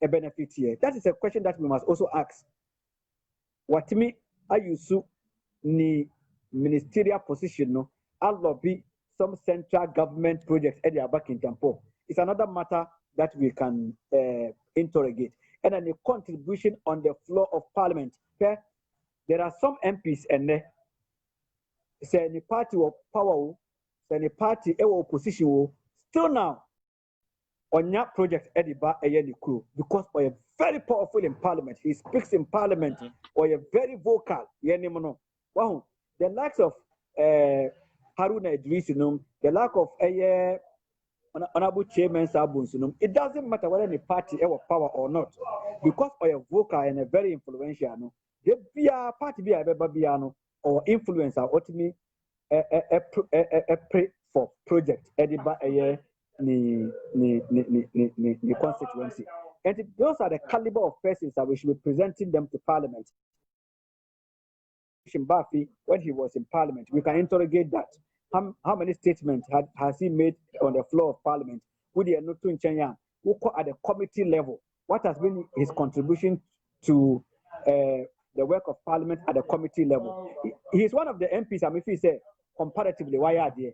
a benefit here? That is a question that we must also ask. What me are you so ni ministerial position no? I'll lobby some central government projects at the back in Kintampo. It's another matter that we can interrogate. And then the contribution on the floor of parliament. Okay? There are some MPs and say any party of power, say any party opposition, still now on your project at the back crew because we are very powerful in parliament. He speaks in parliament or a very vocal. Wow, the likes of Haruna Idris, the lack of honorable chairman Sabun, it doesn't matter whether the party ever power or not, because of a vocal and a very influential. They be a party be a babiano or influencer ultimately a pray for project ediba the constituency. And those are the caliber of persons that we should be presenting them to parliament. Mbafi, when he was in parliament, we can interrogate that. How many statements has he made on the floor of parliament? Who at the committee level? What has been his contribution to the work of parliament at the committee level? He is one of the MPs, if he say comparatively, why are they?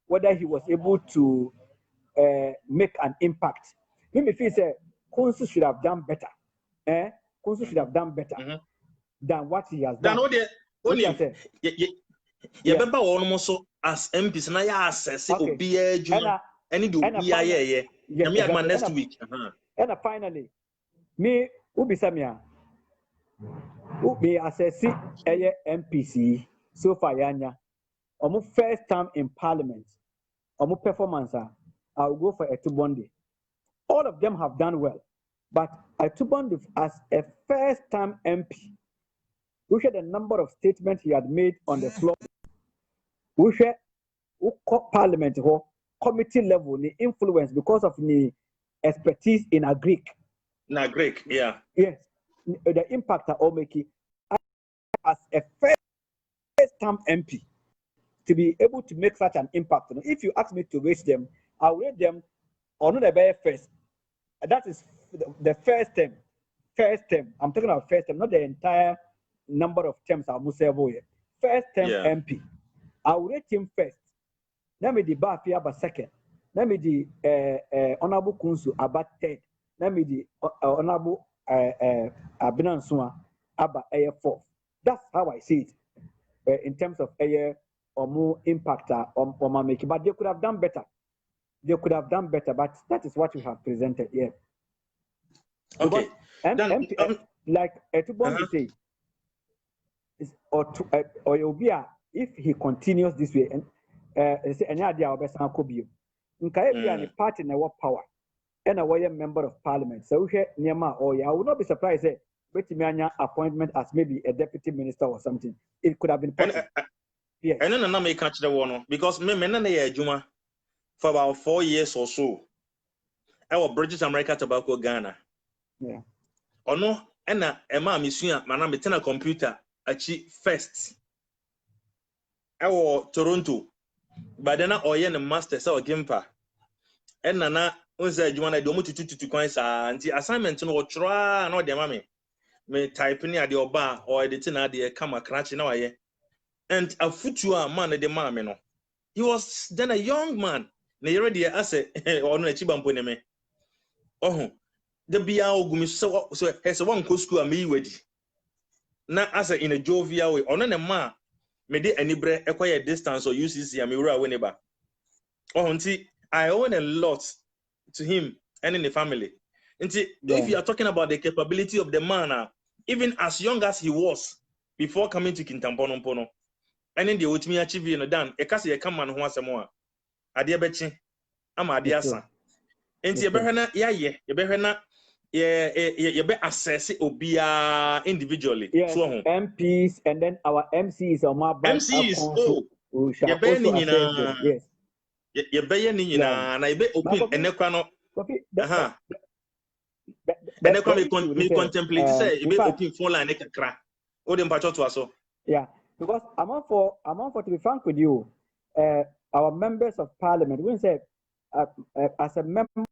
Whether he was able to make an impact. Maybe if he say Kunsu should have done better. Kunsu should have done better than what he has done. Remember almost as MPs na ya assess obi adwuma any do obi aye next week. And finally, me ubisamia ubi assess MPC so far yanya. First time in parliament, performance, I will go for Etubondi. All of them have done well, but Etubondi as a first time MP, we had a number of statements he had made on the floor. We had parliament or committee level, the influence because of the expertise in a Greek. Na Greek, yeah. Yes, the impact are all making as a first time MP. To be able to make such an impact. If you ask me to rate them, I'll rate them on the very first. That is the first term. First term. I'm talking about first term, not the entire number of terms I must say. First term MP. I'll rate him first. Let me the Bafi about second. Let me the Honorable Kunsu about third. Let me the Honorable Abinansua about fourth. That's how I see it in terms of or more impact on my making. But they could have done better. They could have done better, but that is what we have presented here. Okay. Like Etubon say, or you'll be if he continues this way, and any idea of best could be. Nkaya party in our power, and a way member of parliament. So we Nyama or I would not be surprised with Mania appointment as maybe a deputy minister or something. It could have been possible. Yes. And then I may catch the one because me na juma for about 4 years or so. Our British America Tobacco Ghana. Yeah. Or no, and Emma Missua, Manam Tena computer, achi first. Our Toronto, but then I oye the master so Gimpa. And Nana, unse Juana do mutu to coins and the assignment no try no de mami. Me type near the oba or the tina de come a cratch now. And a future man at the mammy no. He was then a young man. Na yere de ase or no chibampo ne me. Oh, the bia ogumi so has one co school me wedi. Na ase in a jovial way. Ono ne ma me de anibre acquire distance or UCC am ura whenever. Oh, nti I owe a lot to him and in the family. Nti if you are talking about the capability of the man, even as young as he was before coming to Kintampo no, and in the ultimate achieve no dan e kase e come man ho asemo a ade bechi ama ade asa. Nti ye behwe na ye behwe na ye be assess obia individually. Yes, So MPs and then our MCs on my back. MCs We shall ye be also ni assess them. Yes. ye be ye ni nyina na ye be open enekwa no. Enekwa me contemplate say ye be open phone line kakra. O de mpacho to aso. Yeah, because I'm on for to be frank with you, our members of parliament, we say as a member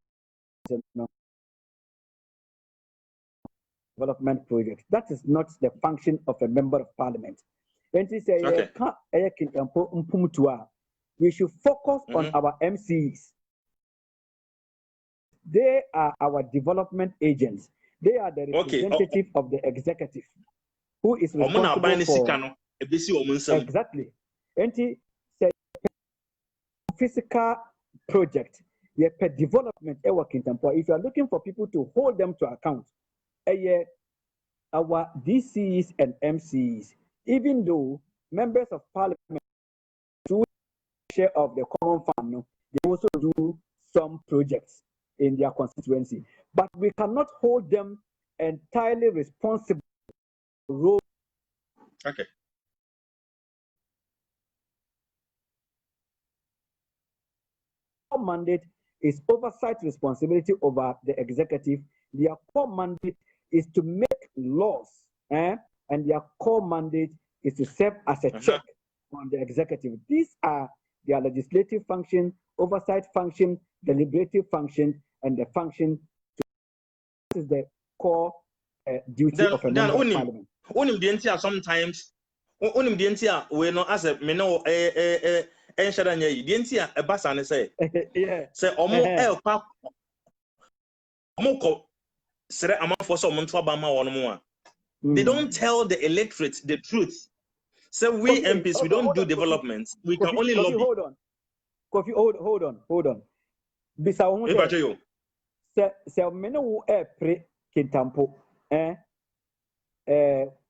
development project, that is not the function of a member of parliament. When we say we should focus on our MCs. They are our development agents. They are the representative of the executive, who is responsible for exactly. Physical project, per development, Kintampo. If you are looking for people to hold them to account, our DCs and MCs, even though members of parliament do share of the common fund, they also do some projects in their constituency. But we cannot hold them entirely responsible for role. Okay. Our mandate is oversight responsibility over the executive. Their core mandate is to make laws, and their core mandate is to serve as a check on the executive. These are their legislative function, oversight function, deliberative function, and the function. This is the core duty of a member of parliament. Sometimes, we know as a meno enshadanya dientia a basane say say omo omoko sere amafo so omo ntwa bama wono mo a. They don't tell the electorate the truth. So we MPs, we don't do development. We can only lobby. Hold on. Kofi, hold on. Bisa ho se meno wo pre Kintampo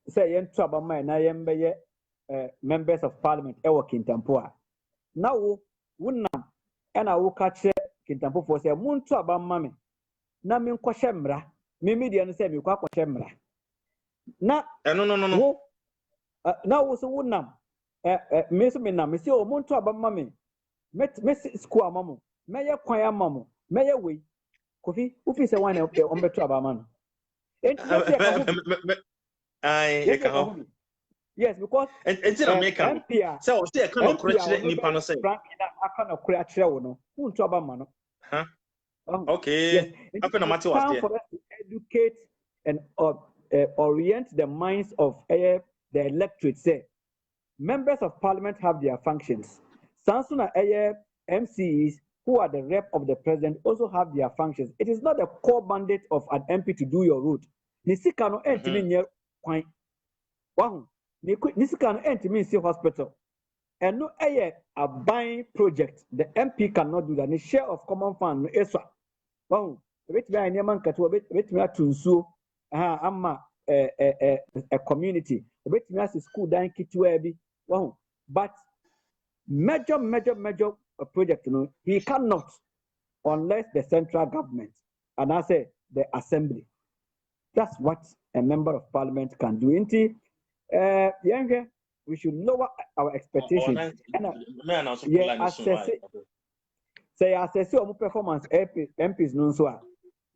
say yen twaba mai na yen beye members of parliament ewo Kintampo a na wo wunam na wo ka che Kintampo for say mun twaba mame na min kwahye mra me media no say me kwa kwahye mra na no wo na wo so wunam me so me na me say o mun twaba mame me school amamo meye kwan amamo meye we Kofi, who is the one on the trouble man? Yes, because MPR. So I can't credit Nippon say. Frank, I can't credit no. Who trouble man? Huh? Okay. Yes, it's time for us to educate and orient the minds of the electorate. Say, members of parliament have their functions. Sansuna MCs, who are the rep of the president, also have their functions. It is not the core mandate of an MP to do your route. Nisika no entimi nye kwan. Wahu. Nisika no entimi si hospital. And no a buying project. The MP cannot do that. The share of common fund no eswa. Wahu. Betimi a nyeman katu, betimi a tunsu. Amma a community. Betimi a school dan kitwa bi. Wahu. But major project, he cannot unless the central government and I say the assembly. That's what a member of parliament can do. We should lower our expectations. say assess your performance MPs no so a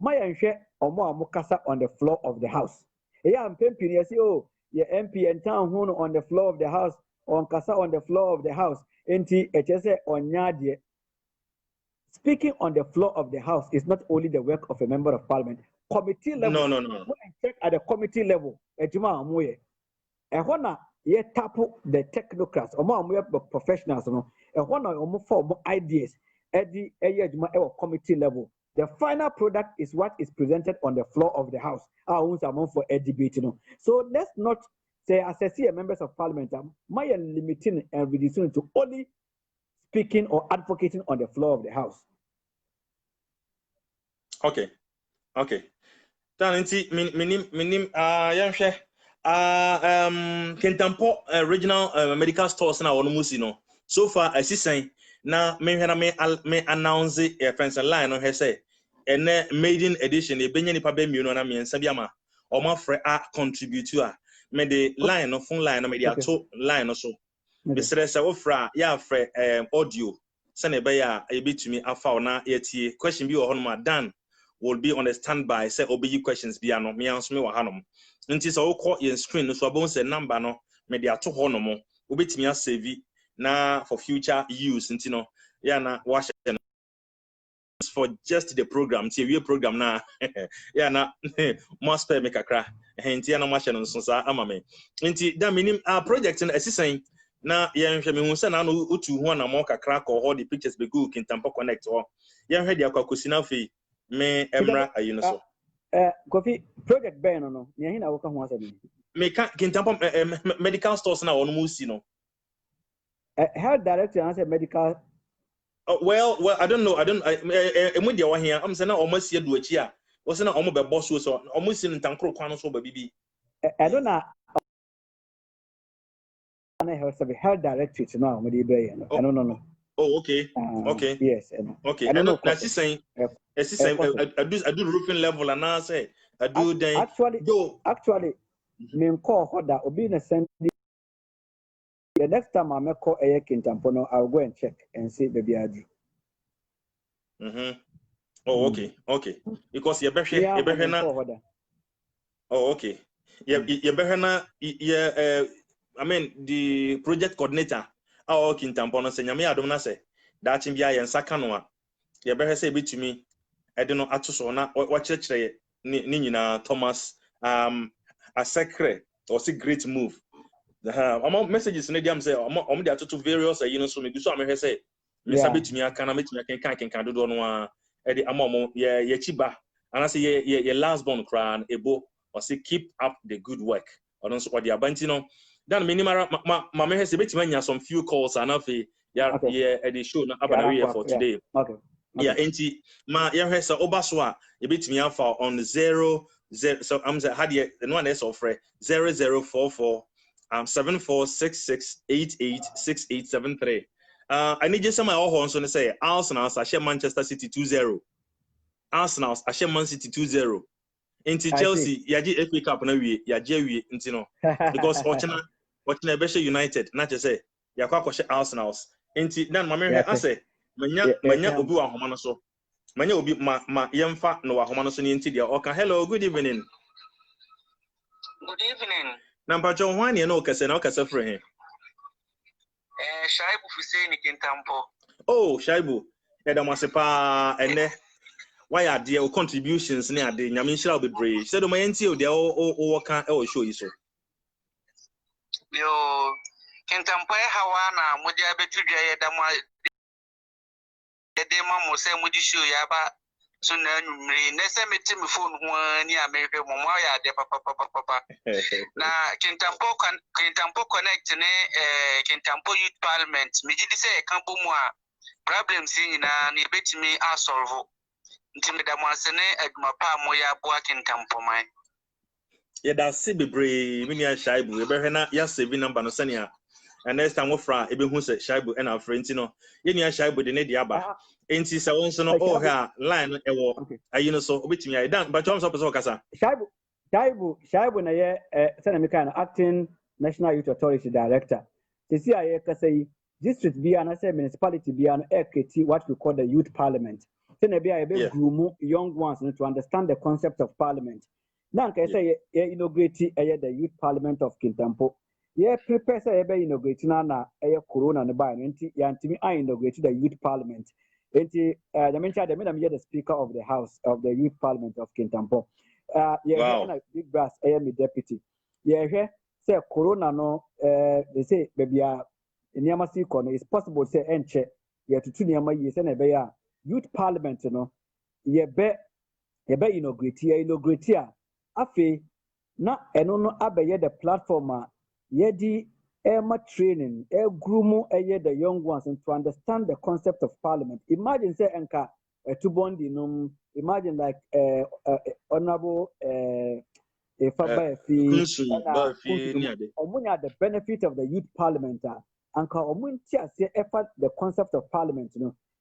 my nhwe omo amukasa on the floor of the house yeah MP you say oh your MP and town who on the floor of the house on kasa on the floor of the house enti say onyade. Speaking on the floor of the house is not only the work of a member of parliament. Committee level. No. Check at the committee level. Ejuma amuye. Ehona ye tapo the technocrats. Omo amuye professionals no. Ehona omo for ideas. Edi ejuma ewo committee level. The final product is what is presented on the floor of the house. Among for a debate no. So let's not say as I see members of parliament. My limiting and reducing to only speaking or advocating on the floor of the house. Okay. Talenti minim yanhwe Kintampo regional medical stores na wono musi no. So far asisen na menhwe na me announce a friends line no he say ene maiden edition e benya nipa be mienu na mensa bia ma o ma frɛ a contribute to a me the line no phone line no me the ato line no so. Besere se wo fra ya frɛ audio se na be ya e betumi afa na yetie question bi wo hono ma dan will be on the standby say obey questions bi ano me answer me wa hanom nti so wo call your screen so abon say number no me de ato ho no mo obetimi a save na for future use nti no ya na wa share for just the program ti we program na ya na mo spare me kakra nti ya na mo share no so sa ama me nti da minim project na asisen na yenhwe me hu say na no otu ho na mo kakra ko ho the pictures be go Kintampo connect ho yenhwe de akwakosi na fe me emra ayino so Kofi project ben no ne hina wo ka ho asabi me ka Kintampo medical stores na wono musi no health director answer medical well I don't know emu dia wa hia am say na omo sie do achi a wo say na omo be boss so omo si ntankro kwa no so ba bibi I don't know na health director no omo dey be no I don't know. Oh, okay. Yes. Okay. I don't know. That's saying. I do roofing level and I say I do then. Actually, me call Hoda obi na send. The next time I make call a Kintampo no, I'll go and check and see baby I do. Oh, okay. Because you better na. Oh, okay. You better na. I mean the project coordinator. Oh, Kintampo no say nyame adom na say that bia yen saka no a ye be say betumi e de no atoso na wa kyerkyere ni nyina Thomas a secret or say great move among messages na diam say om de atoto various so me so am say me sa betumi aka na betumi kan dodo no a e de amom ye chiba and say ye last born cran ebo or say keep up the good work or so the abanti no dan minimara ma me say betimi anya some few calls and afi yeah the show na abana for today yeah enti ma ya hwesa obaso a ye betimi afa on 00 so am say had the one is offer 0044 7466886873 I need just some my so say Arsenal share Manchester City 2-0 Arsenal share Man City 2-0 enti Chelsea yaji FA Cup na wie yaji wie enti no because Ochina be United na che say yakwa kwhye Arsenal enti dan ma me ase manya obi wa homa no so manya obi ma yemfa no wa homa no so ni enti dia oka hello good evening number John one ye no okase na okase frɛ he Shaibu Hussein Kintampo. Oh Shaibu edamase pa ene why are there contributions ne ade nyame nhyira obebre say do ma enti o dia o woka e o show yi so Yo Kintampo hawana moja betu dwa ye dama de ma mo say moji show ya ba so na nwumre na say meti me phone ho ani a mehwe mo ma ya de papa na Kintampo connect ne Kintampo Youth Parliament me gidi say kan bo mu a problems nyina na ebetimi a solve nti me da mo ase ne aduma pa mo ya bo Kintampo man ye da se bebre me nia Shaibu e behwe na ya save number no sania and next time wo fra e be hu se Shaibu e na fra nti no ye nia Shaibu de ne dia ba enti se won so no oh ha line no e wo ayi no so obetimi ai dan but so person kasa Shaibu na ye sena me kan acting National Youth Authority Director. Tisi aye kasa yi district be and I say municipality be an equity what we call the youth parliament. So maybe I be groom young ones to understand the concept of parliament. Now I say inaugurate the youth parliament of Kintampo. Yeah, prepare say inaugurate na corona ne buy nti yantimi I inaugurate the youth parliament. Nti the mention the speaker of the house of the youth parliament of Kintampo. Yeah, big brass me deputy. Yeah, say corona no they say baby nneɛma si kɔ no it's possible say ɛnkyɛ yɛtutu nneɛma yie sɛ na ɛbɛyɛ a youth parliament no yɛbɛ inaugurate a afei na ɛno no abɛyɛ the platform a yɛde ɛma training ɛguru ɛyɛ the young ones to understand the concept of parliament. Imagine say ɛnka ɛtubɔndi nom, imagine like honorable if I the benefit of the youth parliament and the concept of parliament,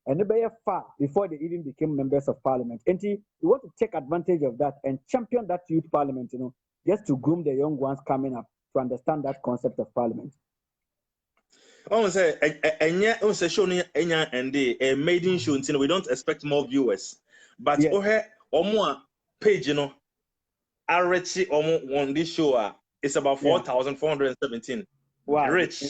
and they far before they even became members of parliament. And we want to take advantage of that and champion that youth parliament, just to groom the young ones coming up to understand that concept of parliament. I say, show and a maiden show, we don't expect more viewers, but more page, already on this show, it's about 4,417. Wow, rich.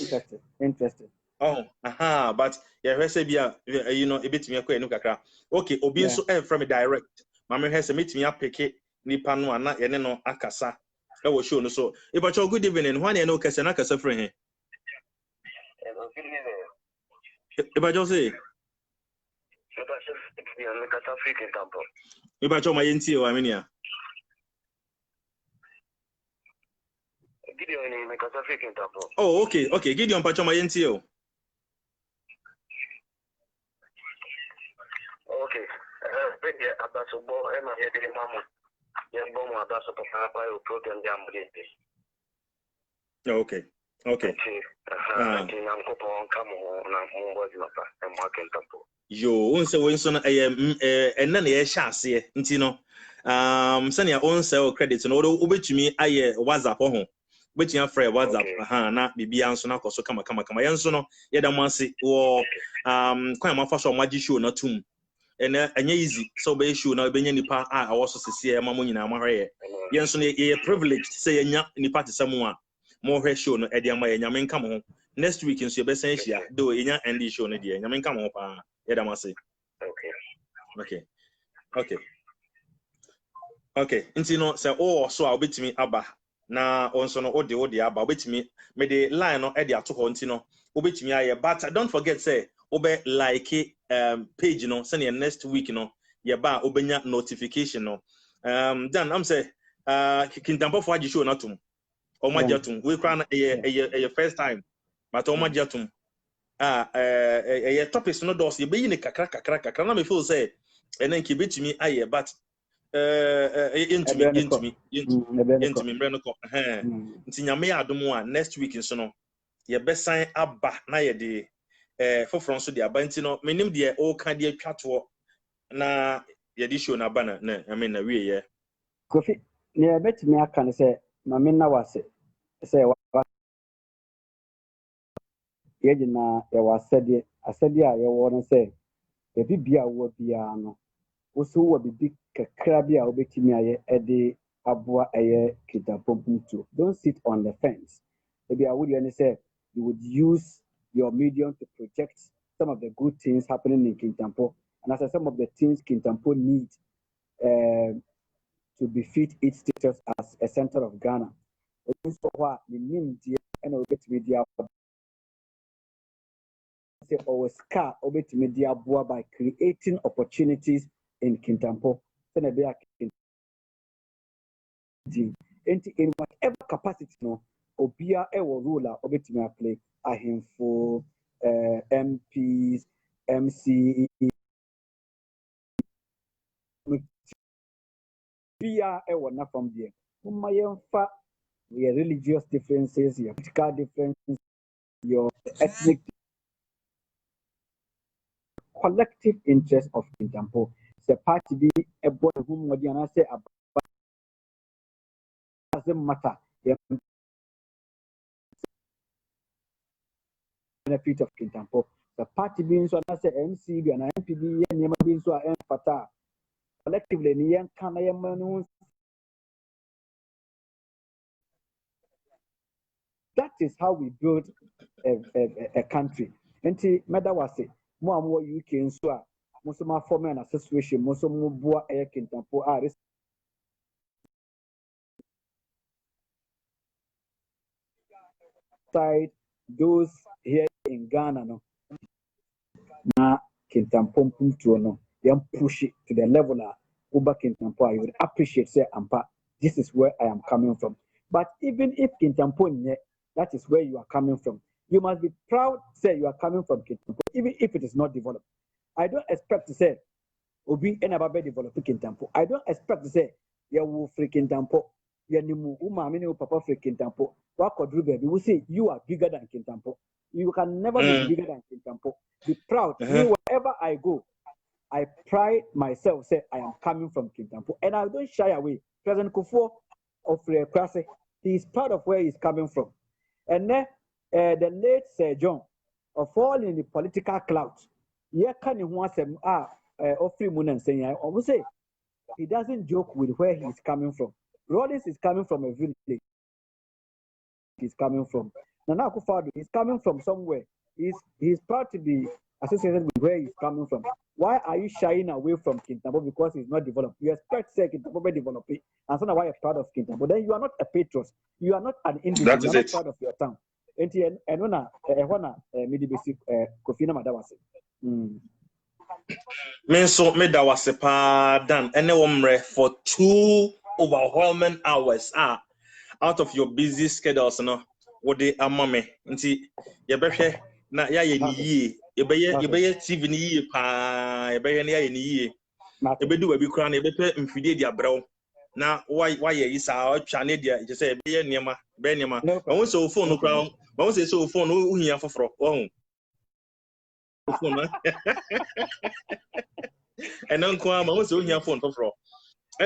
Interesting. Oh, but yeah, a bit me kakra. Okay, obi so from a direct. Mama has a meet me up pick nipa no ana ye no akasa. E wo show no so. If I good evening, when you know kasa na kasa free he. If I just say if I my yenti o amenia. Oh, okay. Gideon Pacho my NTO. Okay. Okay. Yo, unse winson and then a chassis, Intino. Send your own sell credits and order ubitumi aye WhatsApp home. But you have WhatsApp, na bibi anso na koso kama yanso no yeda mansi wo kwan ma fa so maji show na tum ene anya easy so be show na be nya nipa a awoso sese ma mo nyina ma hwe yenso no ye privileged say nya nipa tesemu a mo hwe show no e dia ma ye nyame nka mo ho next week nso ye be san hia do enya end show no dia nyame nka mo ho pa yeda mansi. Okay ntino say o so a obetimi aba na also no ode aba obetimi me the line no e de ato ho ntino obetimi aye but don't forget say obe like page no say next week no ye ba obenya notification no then I'm say Kintampo for agi show na tum o magiatum we kra na ye first time but o magiatum topics no dos ye be yi ne kakra na me feel say enen ki betimi aye but into me brand ko nti nyame adom a next week nso no ye besan aba na ye de foforo nso de aba nti no menim de o ka de atwato na ye de show na aba na I mean na wie ye Kofi ne betimi aka ne say mame na wase say ye gina ye wasede asede a ye wo no say e bibia wo bia no also wo bibi kakra bi a obetimi aye ede aboa eye Kintampo buntu. Don't sit on the fence. Maybe I would say you would use your medium to project some of the good things happening in Kintampo, and as I some of the things Kintampo needs to befit its status as a center of Ghana. So what the name and media say always car media by creating opportunities in Kintampo. In whatever capacity, Obia ewo ruler obetimi play ahemfo MPs, MCE, Bia ewo na from there. Umayemfa your religious differences, your political differences, your ethnic collective interest of Kintampo. The party be a boy whom Modiana say doesn't matter. benefit of Kintampo. The party being so as MCB and MPB and being so fata collectively near Kanayamanu. That is how we build a country. And Meda was it more and more UK and so most of my former and association, most of more air Kintampo are side those here in Ghana no na Kintampo to no then push it to the level over Kintampo. I would appreciate say ampa this is where I am coming from. But even if Kintampo that is where you are coming from, you must be proud say you are coming from Kintampo even if it is not developed. I don't expect to say Obi enababe develop Kintampo. I don't expect to say you will free Kintampo. You papa free Kintampo. We will say you are bigger than Kintampo. You can never be bigger than Kintampo. Be proud. Me, wherever I go, I pride myself, say I am coming from Kintampo. And I don't shy away. President Kufuor of Krasi, he is proud of where he's coming from. And then the late Sir John, of all in the political clout, say he doesn't joke with where he's coming from. Rollins is coming from a village. He's coming from. Nana Akufo-Addo is coming from somewhere. He's proud to be associated with where he's coming from. Why are you shying away from Kintampo because he's not developed? You expect say Kintampo be developed, and so now why you're proud of Kintampo? Then you are not a patriot. You are not an individual. You are not proud of your town. And when midi basic Kofi na madawase. Me so me da was dan ene womre for 2 overwhelming hours out of your busy schedules no wo de amame nti ye behwe na ya ye ni yie ye be TV ni yie pa ye be ye ni yie ye be du wa bi kura na ye be pe mfidie di abrew na why ye isa atwa ne dia je say be ye niema ma won so phone no kura ma won say so phone no uhia foforo wo phone and uncle ma won say uhia phone foforo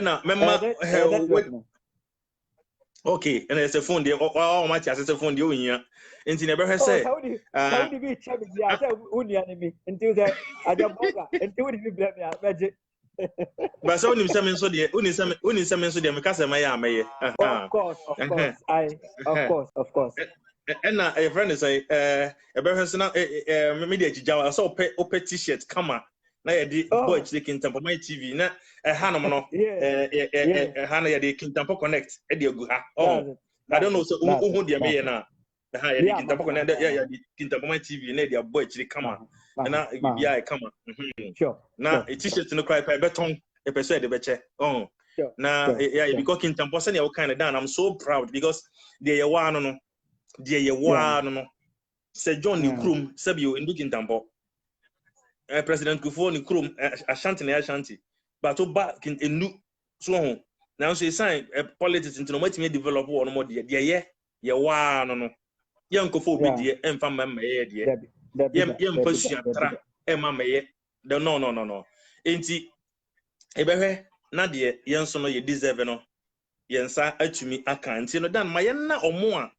na memma okay, and it's a phone there. Oh, my chance is a phone there. And in ever say, how do you be chatting? Yeah, I said, enemy until that I just until you blame me. Magic. But so only some so there, only some so there, because my of course, of course. And a friend is a person media Jawa, so open t-shirt, come on. Na ya di boy chile Kintampo my TV na Hana no Hana ya di Kintampo connect e di egu ha I don't know so who dia me na ha ya di Kintampo connect ya di Kintampo my TV na dia boy chile kama na bibia e kama sure na t-shirt no cry pa beton e person de beche na ya because Kintampo say ya kind of down. I'm so proud because they ya wa no they ya wa no Sir John ni krum sabio ndu Kintampo President Kufuor ni krom Ashanti but back in new so now so sign politics into no matimi develop one more de ye wa no yan Kufuor bi de emfa mamma ye de yem pasuatra mamma ye the no enti ebehwe na de yen so no ye deserve no yen sa atumi aka enti no dan ma yen na omo a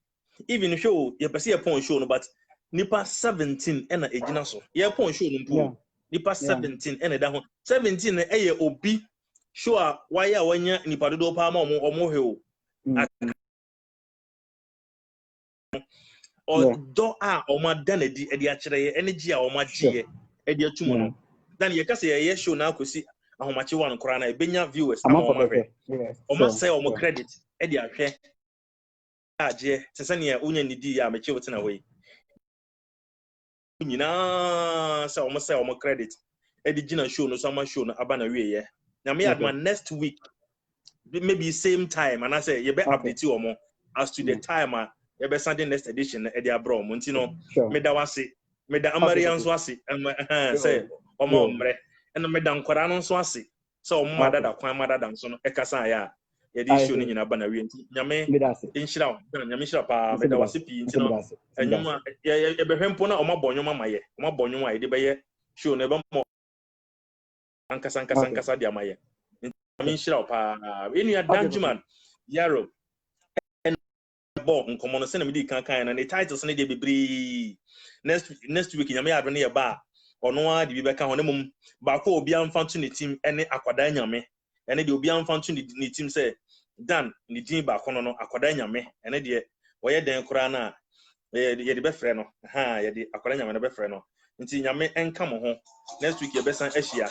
even show ye pese ye pon show no but nipa 17 ena ejina so ye pon show no mpo nipa 17 ena da ho 17 na eye obi show a why a wanya nipa dodo pa ma omo he o do a omo dan edi edi a kire ye energy a omo agye edi atumu no dan ye kase ye show na akosi ahomache wan kora na ebenya viewers na omo hwe omo say omo credit edi ahwe agye sesane ya unya nidi ya meche wotina we nyina say omo credit edi gina show no sama show no aba na we ye na me adma next week maybe same time and I say you be update omo as to the time you be sending next edition edi abro mo ntino me da wase me da amarian so ase say omo mre and me da nkwara no so ase say omo madada kwan madada so no ekasa ya ye di show ni nyina aba na we nti nyame inshira nyame shira pa me da wase pi ntino enwuma ye be hwempo na omo bonyoma maye omo bonyoma ye de be ye show no be mo ankasa dia maye nyame shira pa enu ya danjuman yaro ball nkomo no se na me di kan na the titles na dey bebre next week nyame ado na ye ba ono a de bi beka ho na mum ba ko obi amfa to ne team ene akwada nyame ene de obi amfa to ne team say dan ne din ba ko no akwada nyame ene de woyɛ den kora na ye de be frɛ no ye de akwada nyame no be frɛ no nti nyame enka mo ho next week ye besan ahia.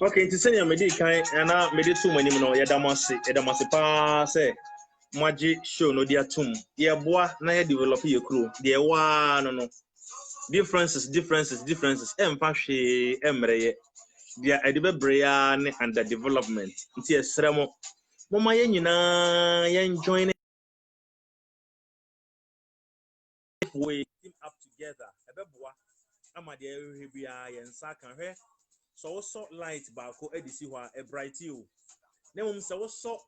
Okay, to send you me di kan na me di tum anim no yedamase pa say moagye show no dia tum ye boa na ye develop ye kuro de wa no differences emfa hwe emre ye dia edibebre ya ne under development nti esremo moma ye nyina ye join we team up together ebeboa ama de ehwe bia ye nsa kan hwe so light ba ko edisi ho a bright you na mum so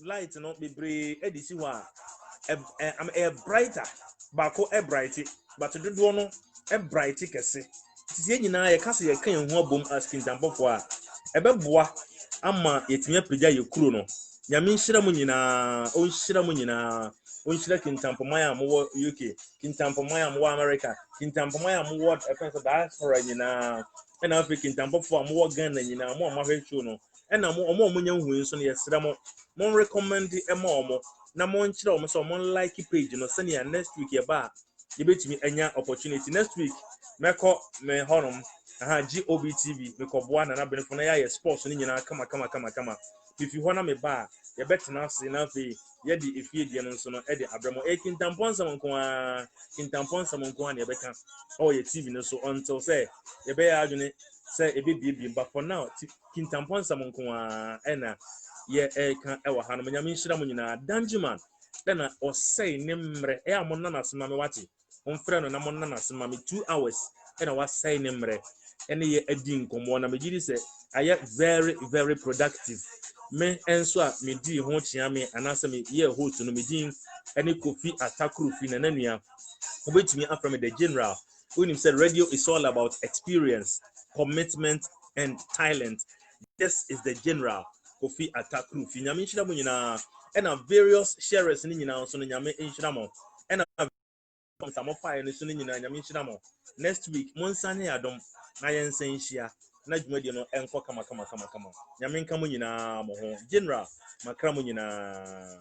light no bebre edisi ho a am a brighter ba ko bright but dodo no bright kese tie nyina ye kase ye kan ho abom as Kintampo a ebeboa ama yetime apagya ye kuro no nyame nhyira mu nyina o nhyira Kintampo man am wo UK Kintampo man am wo America Kintampo man am wo diaspora nyina na Africa Kintampo am wo Ghana nyina mo amahwehwe no na mo nya hu nso no yesra mo recommend mo na mo nkyerɛ mo so mo like page no sɛ next week ye ba ye betimi anya opportunity next week meko me honom GOBTV me koboa na benefo na ya sports ni nyina kama fifi ho na me ba ye betena ase na fe ye di efie die no nso no e di abramo Kintampo nsam nko a na ye beka ye TV no so until say ye be ya adwene say e be bie but for now Kintampo nsam nko a na ye kan e wa ha no nyame nhyira mo nyina dangeman na osei ne mre e amonna na sema me wate onfrɛ no na monna na sema me 2 hours na wasei ne mre ene ye adi nkomo na me gidi sɛ ayɛ very very productive me enso a me di ho kyea me anase me ye host no me din ene Kofi Atakuru fi na nanua obetumi afrɛ me the general unim said radio is all about experience, commitment and talent. This is the general Kofi Atakuru fi nyame nhyira mo nyina ena various sharers ni nyina so no nyame nhyira mo ena some of fire ni so ni nyina nyame nhyira mo next week monsane adom na yensan hyia na dwumadi no enko kama nyame nka mo nyina mo ho general makra mo nyina.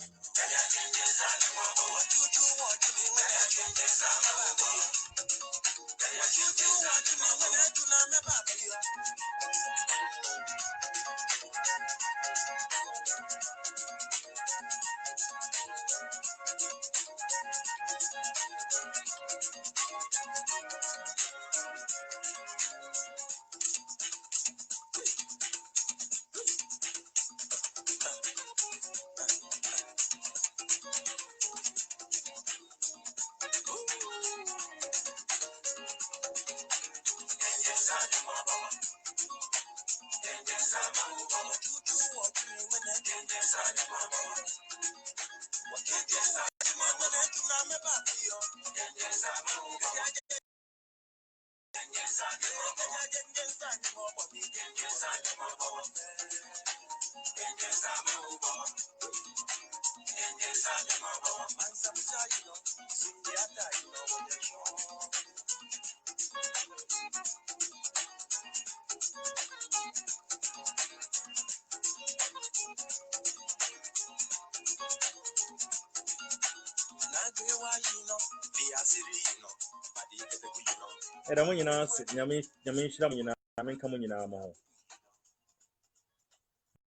Era mo nyina nyame nhyira mo nyina nyame nka mo nyina mo ho.